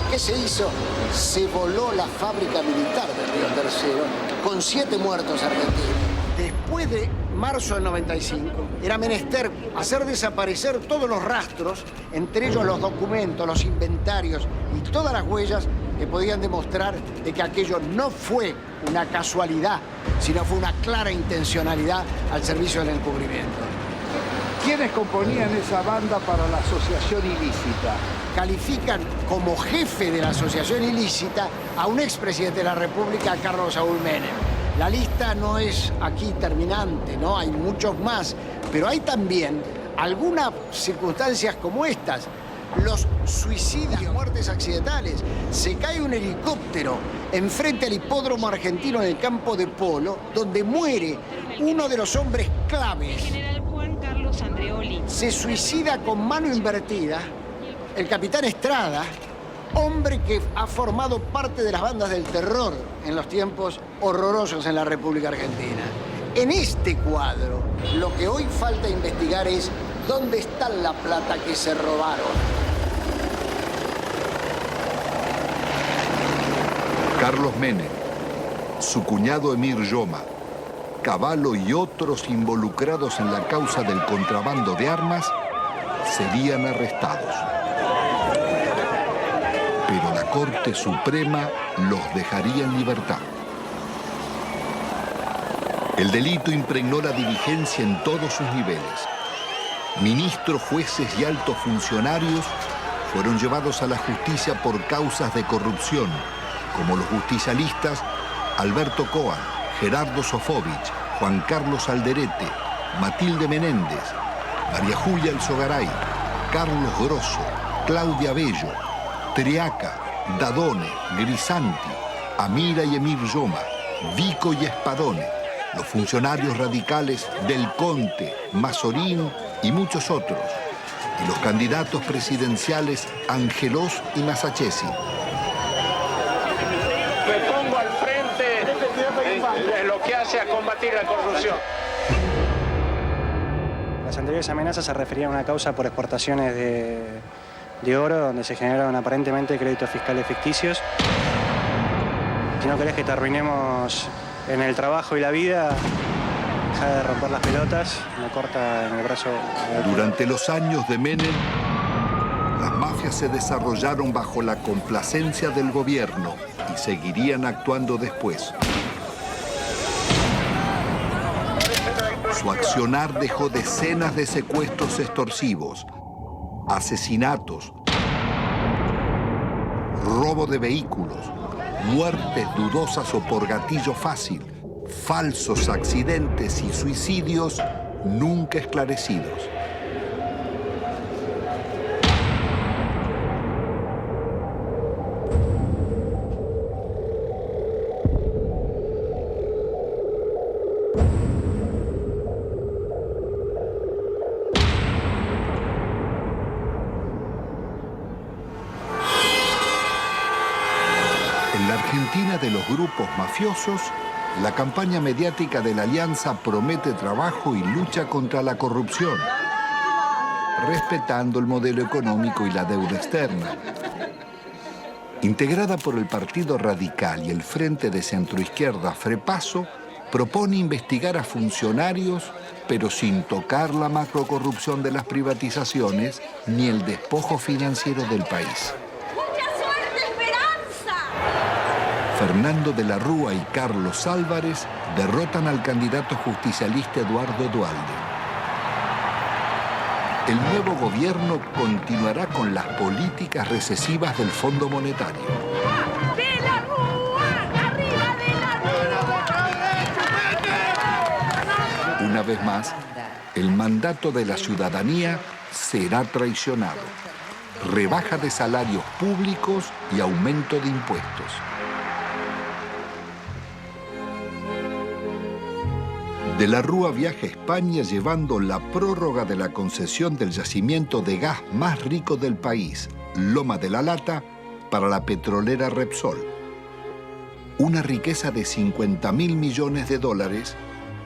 ¿Qué se hizo? Se voló la fábrica militar de Río Tercero con 7 muertos argentinos. Después de marzo del 95, era menester hacer desaparecer todos los rastros, entre ellos los documentos, los inventarios y todas las huellas que podían demostrar de que aquello no fue una casualidad, sino fue una clara intencionalidad al servicio del encubrimiento. ¿Quiénes componían esa banda para la asociación ilícita? Califican como jefe de la asociación ilícita a un expresidente de la República, Carlos Saúl Menem. La lista no es aquí terminante, ¿no? Hay muchos más, pero hay también algunas circunstancias como estas. Los suicidios, muertes accidentales. Se cae un helicóptero enfrente al hipódromo argentino en el campo de polo, donde muere uno de los hombres claves. Se suicida con mano invertida el capitán Estrada, hombre que ha formado parte de las bandas del terror en los tiempos horrorosos en la República Argentina. En este cuadro, lo que hoy falta investigar es dónde está la plata que se robaron. Carlos Menem, su cuñado Emir Yoma, Cavallo y otros involucrados en la causa del contrabando de armas serían arrestados. Pero la Corte Suprema los dejaría en libertad. El delito impregnó la dirigencia en todos sus niveles. Ministros, jueces y altos funcionarios fueron llevados a la justicia por causas de corrupción, como los justicialistas Alberto Coan, Gerardo Sofovich, Juan Carlos Alderete, Matilde Menéndez, María Julia Alzogaray, Carlos Grosso, Claudia Bello, Triaca, Dadone, Grisanti, Amira y Emir Yoma, Vico y Espadone, los funcionarios radicales Del Conte, Mazorín y muchos otros, y los candidatos presidenciales Angelós y Masachesi. Me pongo al frente de lo que hace a combatir la corrupción. Las anteriores amenazas se referían a una causa por exportaciones de oro, donde se generaron aparentemente créditos fiscales ficticios. Si no querés que te arruinemos en el trabajo y la vida, deja de romper las pelotas, me corta en el brazo. Durante los años de Menem, las mafias se desarrollaron bajo la complacencia del gobierno y seguirían actuando después. Su accionar dejó decenas de secuestros extorsivos, asesinatos, robo de vehículos, muertes dudosas o por gatillo fácil, falsos accidentes y suicidios nunca esclarecidos. En la Argentina de los grupos mafiosos, la campaña mediática de la Alianza promete trabajo y lucha contra la corrupción, respetando el modelo económico y la deuda externa. Integrada por el Partido Radical y el Frente de Centroizquierda Frepaso, propone investigar a funcionarios, pero sin tocar la macrocorrupción de las privatizaciones ni el despojo financiero del país. Fernando de la Rúa y Carlos Álvarez derrotan al candidato justicialista Eduardo Duhalde. El nuevo gobierno continuará con las políticas recesivas del Fondo Monetario. ¡De la Rúa! ¡Arriba de la Rúa! Una vez más, el mandato de la ciudadanía será traicionado. Rebaja de salarios públicos y aumento de impuestos. De la Rúa viaja a España llevando la prórroga de la concesión del yacimiento de gas más rico del país, Loma de la Lata, para la petrolera Repsol. Una riqueza de 50.000 millones de dólares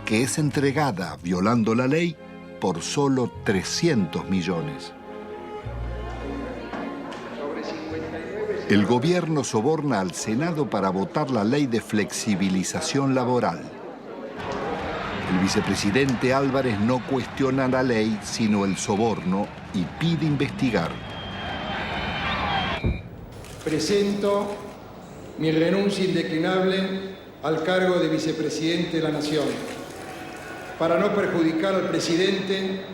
que es entregada, violando la ley, por solo 300 millones. El gobierno soborna al Senado para votar la ley de flexibilización laboral. El vicepresidente Álvarez no cuestiona la ley, sino el soborno, y pide investigar. Presento mi renuncia indeclinable al cargo de vicepresidente de la Nación, para no perjudicar al presidente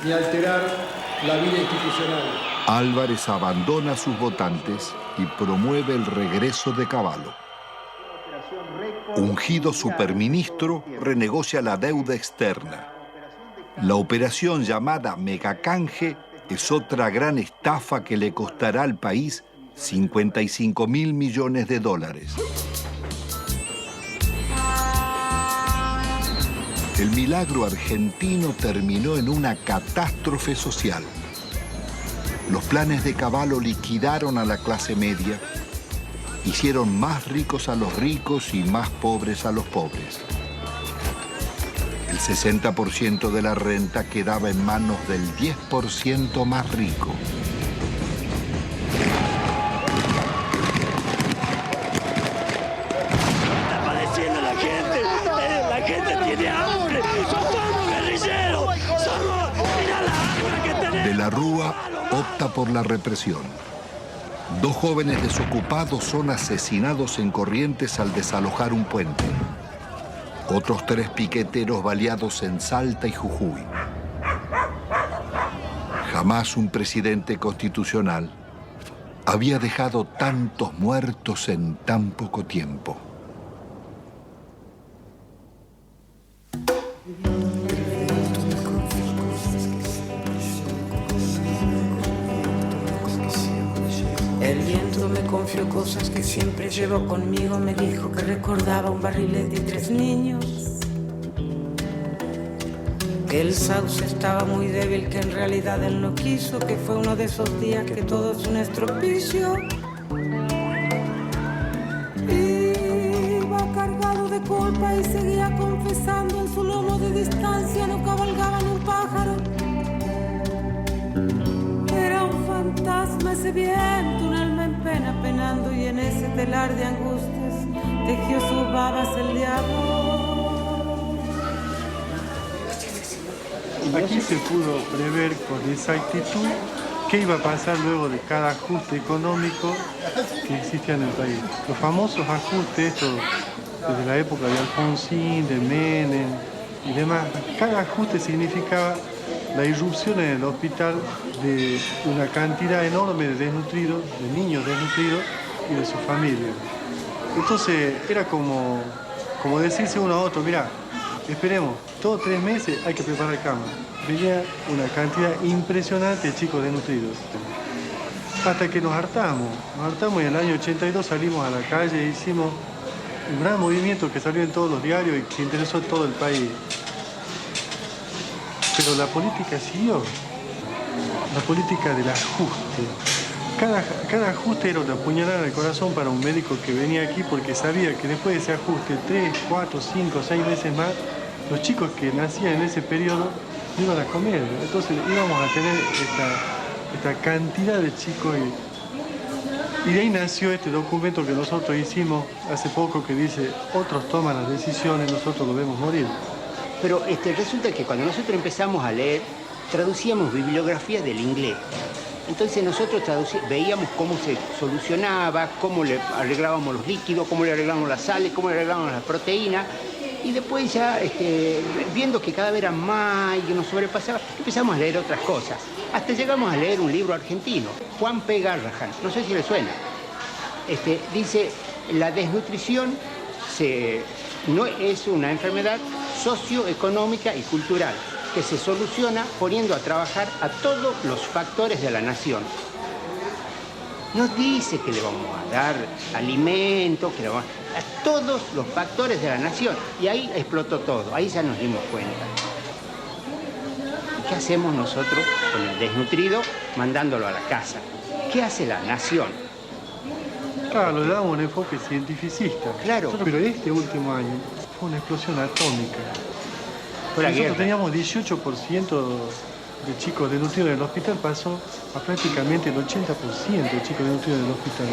ni alterar la vida institucional. Álvarez abandona a sus votantes y promueve el regreso de Cavallo. Ungido superministro, renegocia la deuda externa. La operación llamada Megacanje es otra gran estafa que le costará al país 55.000 millones de dólares. El milagro argentino terminó en una catástrofe social. Los planes de Cavallo liquidaron a la clase media, hicieron más ricos a los ricos y más pobres a los pobres. El 60% de la renta quedaba en manos del 10% más rico. Está padeciendo la gente tiene hambre, somos guerrilleros, mira la hambre que tenemos. De la Rúa opta por la represión. 2 jóvenes desocupados son asesinados en Corrientes al desalojar un puente. Otros 3 piqueteros baleados en Salta y Jujuy. Jamás un presidente constitucional había dejado tantos muertos en tan poco tiempo. El viento me confió cosas que siempre llevo conmigo. Me dijo que recordaba un barrilete y 3 niños. Que el sauce estaba muy débil, que en realidad él no quiso. Que fue uno de esos días que todo es un estropicio. Iba cargado de culpa y seguía confesando. En su lomo de distancia no cabalgaba ni un pájaro. Era un fantasma ese viento, un alma en pena penando, y en ese telar de angustias tejió sus babas el diablo. Aquí se pudo prever con exactitud qué iba a pasar luego de cada ajuste económico que existía en el país. Los famosos ajustes, estos desde la época de Alfonsín, de Menem y demás, cada ajuste significaba la irrupción en el hospital de una cantidad enorme de desnutridos, de niños desnutridos y de sus familias. Entonces era como decirse uno a otro, mira, esperemos, todos 3 meses hay que preparar cama. Venía una cantidad impresionante de chicos desnutridos. Hasta que nos hartamos y en el año 82 salimos a la calle e hicimos un gran movimiento que salió en todos los diarios y que interesó a todo el país. Pero la política siguió, la política del ajuste. Cada ajuste era una puñalada en el corazón para un médico que venía aquí porque sabía que después de ese ajuste, 3, 4, 5, 6 meses más, los chicos que nacían en ese periodo no iban a comer. Entonces íbamos a tener esta cantidad de chicos y de ahí nació este documento que nosotros hicimos hace poco que dice, otros toman las decisiones, nosotros lo vemos morir. Pero resulta que cuando nosotros empezamos a leer, traducíamos bibliografía del inglés. Entonces nosotros veíamos cómo se solucionaba, cómo le arreglábamos los líquidos, cómo le arreglábamos las sales, cómo le arreglábamos las proteínas. Y después ya, viendo que cada vez era más y que nos sobrepasaba, empezamos a leer otras cosas. Hasta llegamos a leer un libro argentino, Juan P. Garrahan, no sé si le suena. Dice, la desnutrición no es una enfermedad socioeconómica y cultural que se soluciona poniendo a trabajar a todos los factores de la nación. No dice que le vamos a dar alimento, que le vamos a todos los factores de la nación. Y ahí explotó todo, ahí ya nos dimos cuenta. ¿Y qué hacemos nosotros con el desnutrido mandándolo a la casa? ¿Qué hace la nación? Claro, le damos un enfoque cientificista. Claro. Pero este último año fue una explosión atómica. Nosotros teníamos 18% de chicos desnutridos en el hospital, pasó a prácticamente el 80% de chicos desnutridos en el hospital.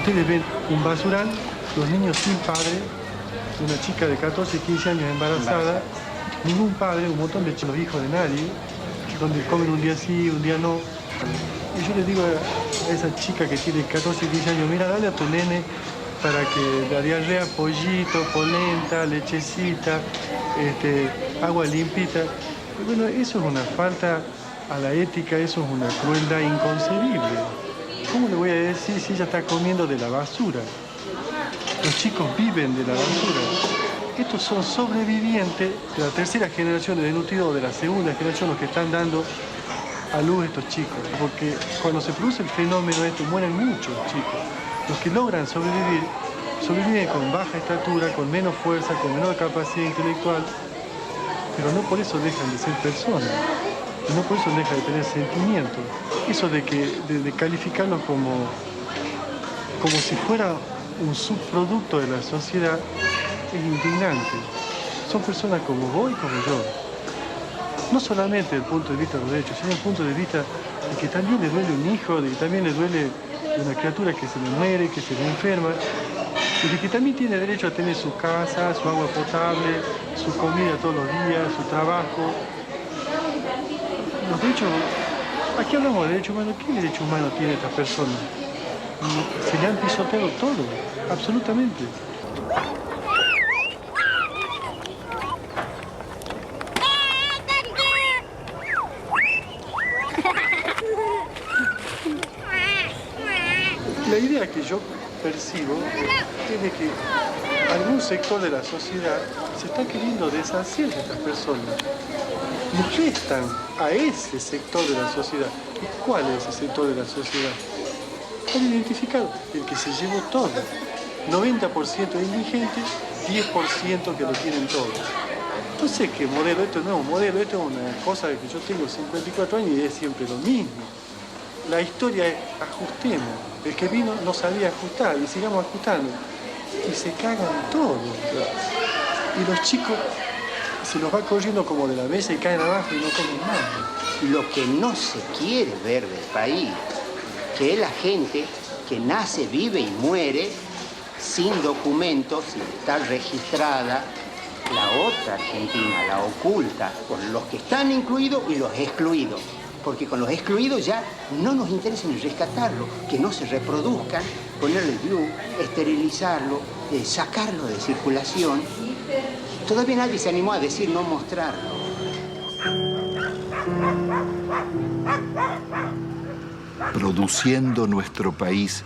Ustedes ven un basural, los niños sin padre, una chica de 14, 15 años embarazada, ningún padre, un montón de los hijos de nadie, donde comen un día sí, un día no. Y yo le digo a esa chica que tiene 14, 15 años, mira, dale a tu nene para que la diarrea, pollito, polenta, lechecita, agua limpita. Y bueno, eso es una falta a la ética, eso es una crueldad inconcebible. ¿Cómo le voy a decir si ella está comiendo de la basura? Los chicos viven de la basura. Estos son sobrevivientes de la tercera generación de desnutridos o de la segunda generación los que están dando a luz estos chicos. Porque cuando se produce el fenómeno mueren muchos chicos. Los que logran sobrevivir, sobreviven con baja estatura, con menos fuerza, con menor capacidad intelectual, pero no por eso dejan de ser personas, y no por eso dejan de tener sentimientos. Eso de calificarlos como si fuera un subproducto de la sociedad es indignante. Son personas como vos y como yo. No solamente desde el punto de vista de los derechos, sino desde el punto de vista de que también le duele un hijo, de que también le duele una criatura que se le muere, que se le enferma, y de que también tiene derecho a tener su casa, su agua potable, su comida todos los días, su trabajo. Los derechos, aquí hablamos de derechos humanos. ¿Qué derecho humano tiene esta persona? Se le han pisoteado todo, absolutamente. La idea que yo percibo es de que algún sector de la sociedad se está queriendo deshacer de estas personas. Molestan a ese sector de la sociedad. ¿Y cuál es ese sector de la sociedad? Está identificado, el que se llevó todo. 90% de indigentes, 10% que lo tienen todo. No sé qué modelo, esto no es un modelo, esto es una cosa que yo tengo 54 años y es siempre lo mismo. La historia es ajustemos. El que vino no sabía ajustar y sigamos ajustando. Y se cagan todos. Y los chicos se los va corriendo como de la mesa y caen abajo y no comen nada. Lo que no se quiere ver del país, que es la gente que nace, vive y muere sin documentos, sin estar registrada, la otra Argentina, la oculta, con los que están incluidos y los excluidos. Porque con los excluidos ya no nos interesa ni rescatarlo, que no se reproduzcan, ponerle glue, esterilizarlo, sacarlo de circulación. Todavía nadie se animó a decir no mostrarlo. Produciendo nuestro país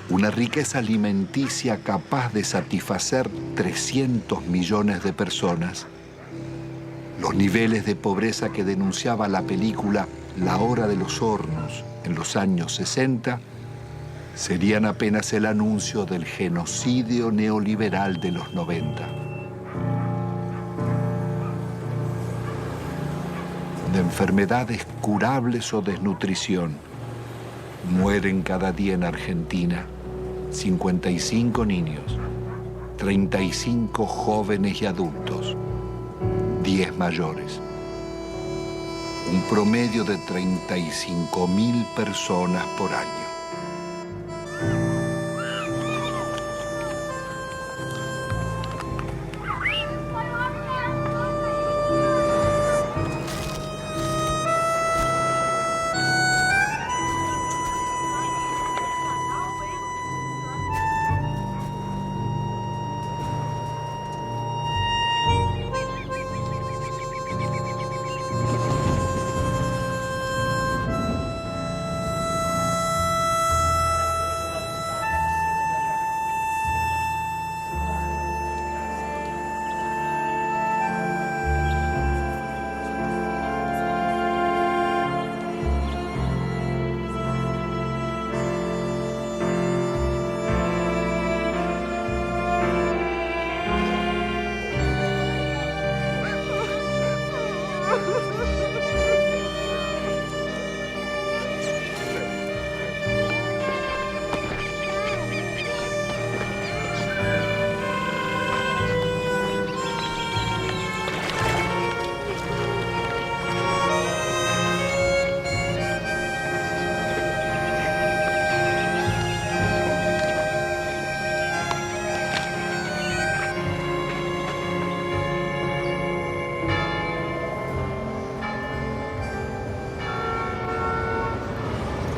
una riqueza alimenticia capaz de satisfacer 300 millones de personas, los niveles de pobreza que denunciaba la película La Hora de los Hornos en los años 60 serían apenas el anuncio del genocidio neoliberal de los 90. De enfermedades curables o desnutrición, mueren cada día en Argentina 55 niños, 35 jóvenes y adultos, 10 mayores. Un promedio de 35.000 personas por año.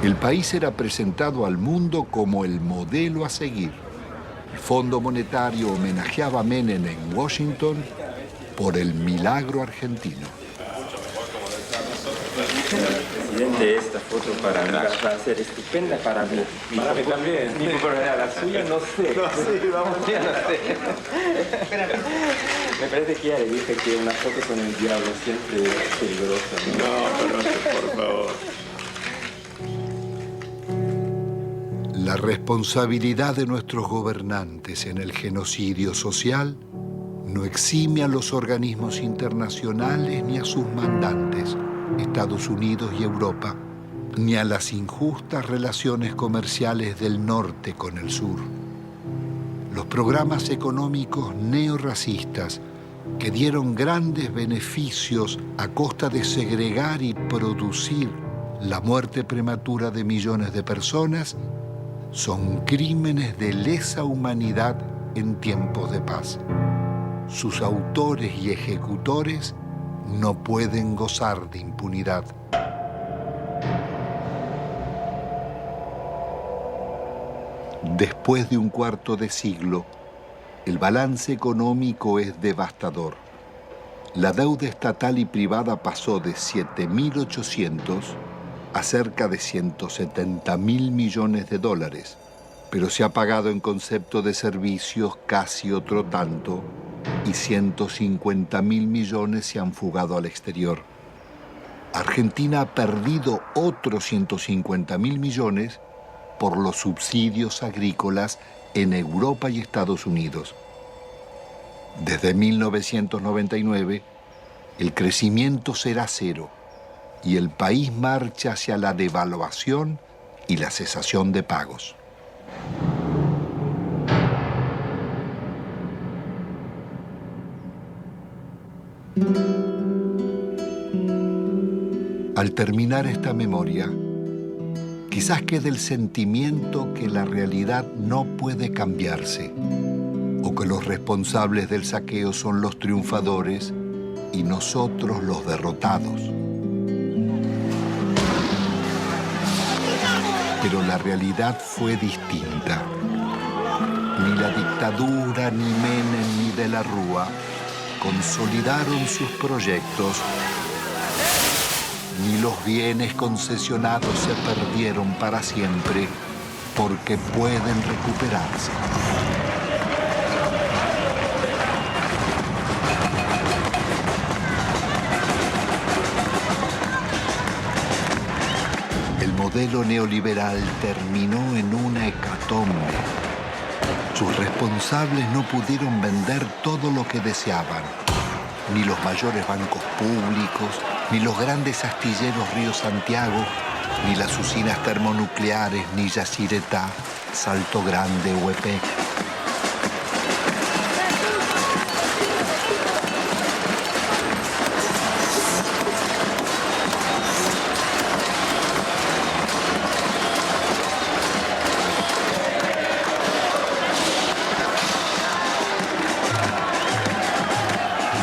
El país era presentado al mundo como el modelo a seguir. El Fondo Monetario homenajeaba a Menem en Washington por el milagro argentino. Presidente, esta foto para mí va a ser estupenda para mí. Para mí también. La suya no sé. No, sí, vamos, ya no sé. Me parece que ya le dije que una foto con el diablo siempre es peligrosa. No, por favor. La responsabilidad de nuestros gobernantes en el genocidio social no exime a los organismos internacionales ni a sus mandantes, Estados Unidos y Europa, ni a las injustas relaciones comerciales del norte con el sur. Los programas económicos neorracistas que dieron grandes beneficios a costa de segregar y producir la muerte prematura de millones de personas son crímenes de lesa humanidad en tiempos de paz. Sus autores y ejecutores no pueden gozar de impunidad. Después de un cuarto de siglo, el balance económico es devastador. La deuda estatal y privada pasó de 7.800 a cerca de 170.000 millones de dólares, pero se ha pagado en concepto de servicios casi otro tanto y 150.000 millones se han fugado al exterior. Argentina ha perdido otros 150.000 millones por los subsidios agrícolas en Europa y Estados Unidos. Desde 1999, el crecimiento será cero y el país marcha hacia la devaluación y la cesación de pagos. Al terminar esta memoria, quizás quede el sentimiento que la realidad no puede cambiarse, o que los responsables del saqueo son los triunfadores y nosotros los derrotados. Pero la realidad fue distinta. Ni la dictadura, ni Menem, ni de la Rúa consolidaron sus proyectos, ni los bienes concesionados se perdieron para siempre porque pueden recuperarse. El modelo neoliberal terminó en una hecatombe. Sus responsables no pudieron vender todo lo que deseaban, ni los mayores bancos públicos, ni los grandes astilleros Río Santiago, ni las usinas termonucleares, ni Yacyretá, Salto Grande o EPEC.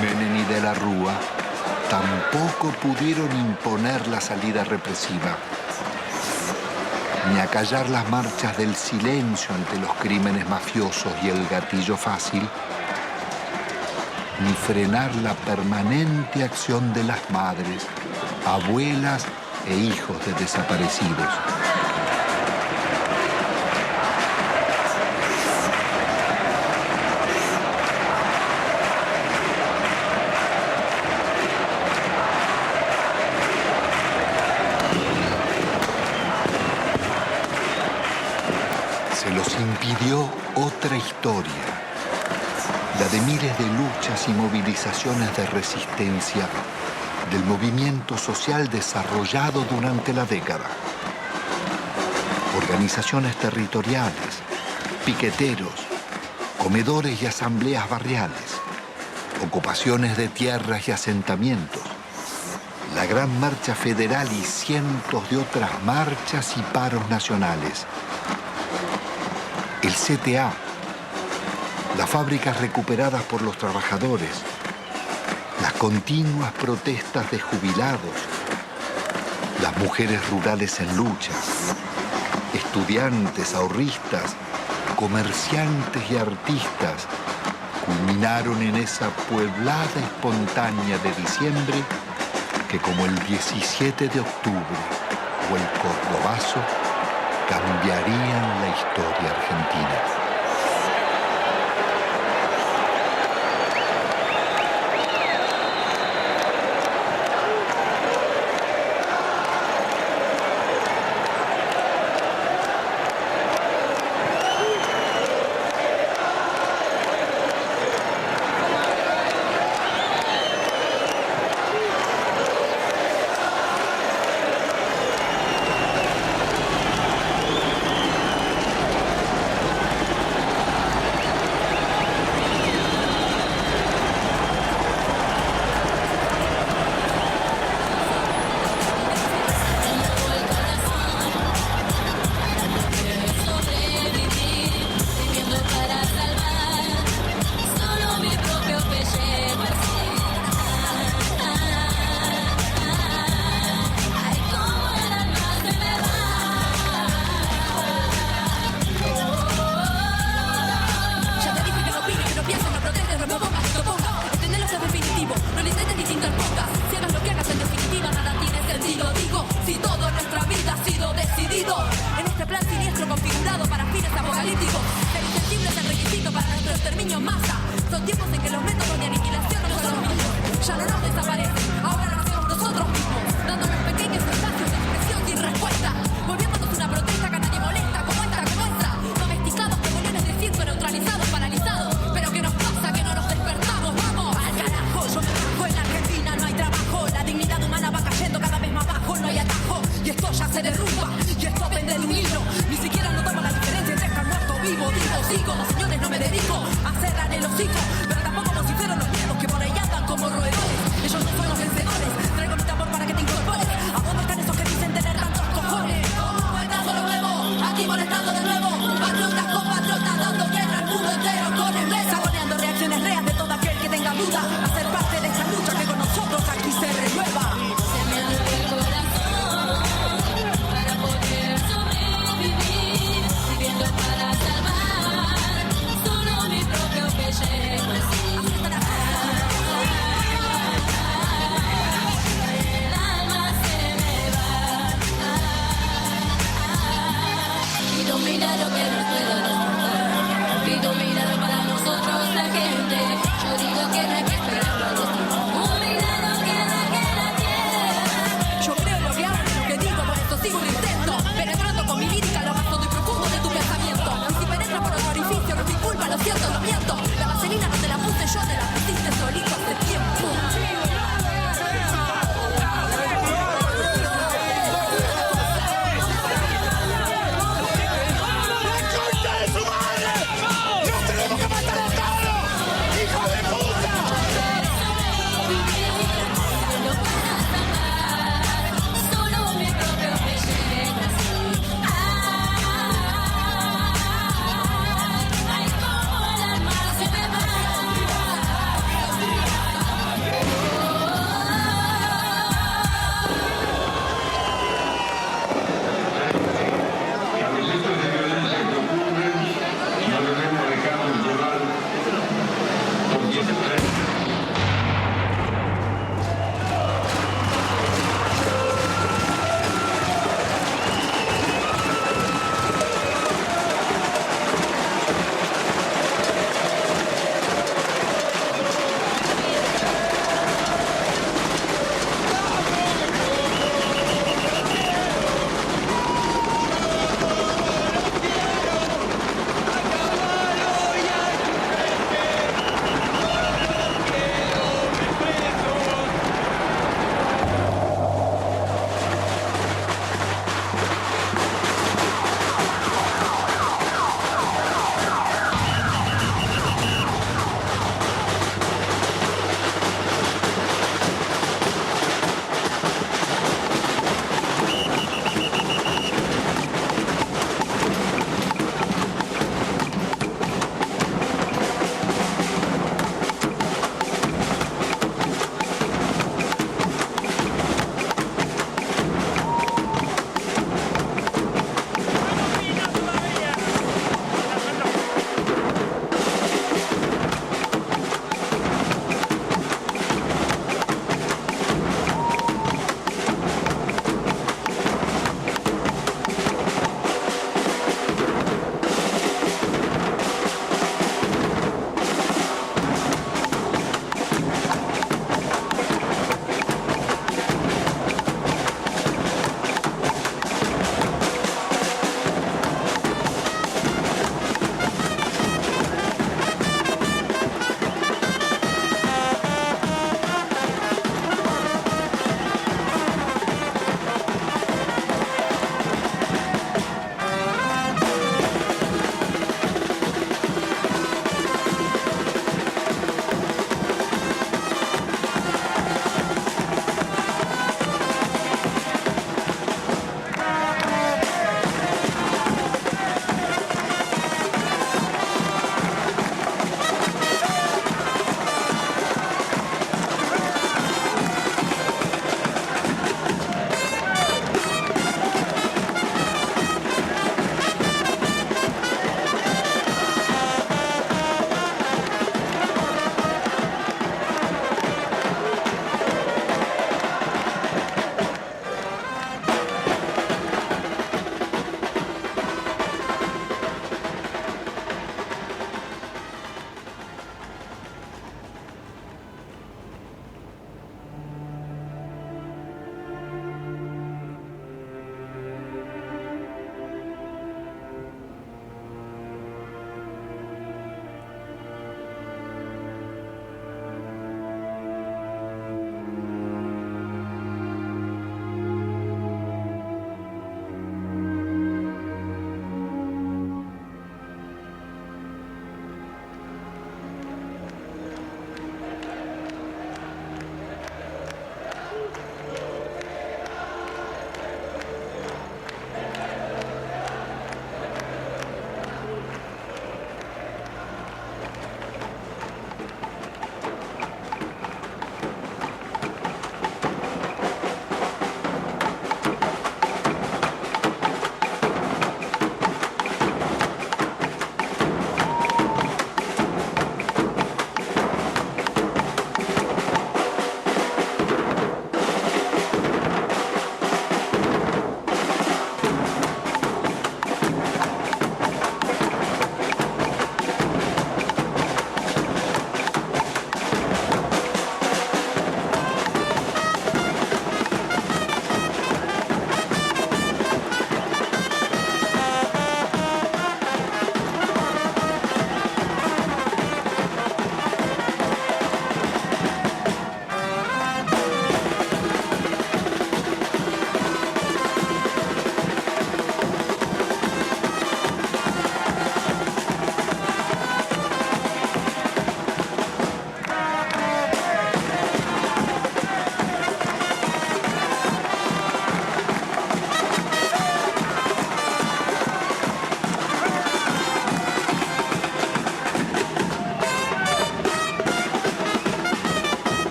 Menem y de la Rúa tampoco pudieron imponer la salida represiva, ni acallar las marchas del silencio ante los crímenes mafiosos y el gatillo fácil, ni frenar la permanente acción de las madres, abuelas e hijos de desaparecidos. Se los impidió otra historia, la de miles de luchas y movilizaciones de resistencia del movimiento social desarrollado durante la década. Organizaciones territoriales, piqueteros, comedores y asambleas barriales, ocupaciones de tierras y asentamientos, la Gran Marcha Federal y cientos de otras marchas y paros nacionales. El CTA, las fábricas recuperadas por los trabajadores, las continuas protestas de jubilados, las mujeres rurales en lucha, estudiantes, ahorristas, comerciantes y artistas culminaron en esa pueblada espontánea de diciembre que, como el 17 de octubre o el Cordobazo, cambiarían la historia argentina. Señores, no me dedico a cerrar el hocico, pero tampoco vocifero los miedos que por ahí andan como roedores. Ellos no fueron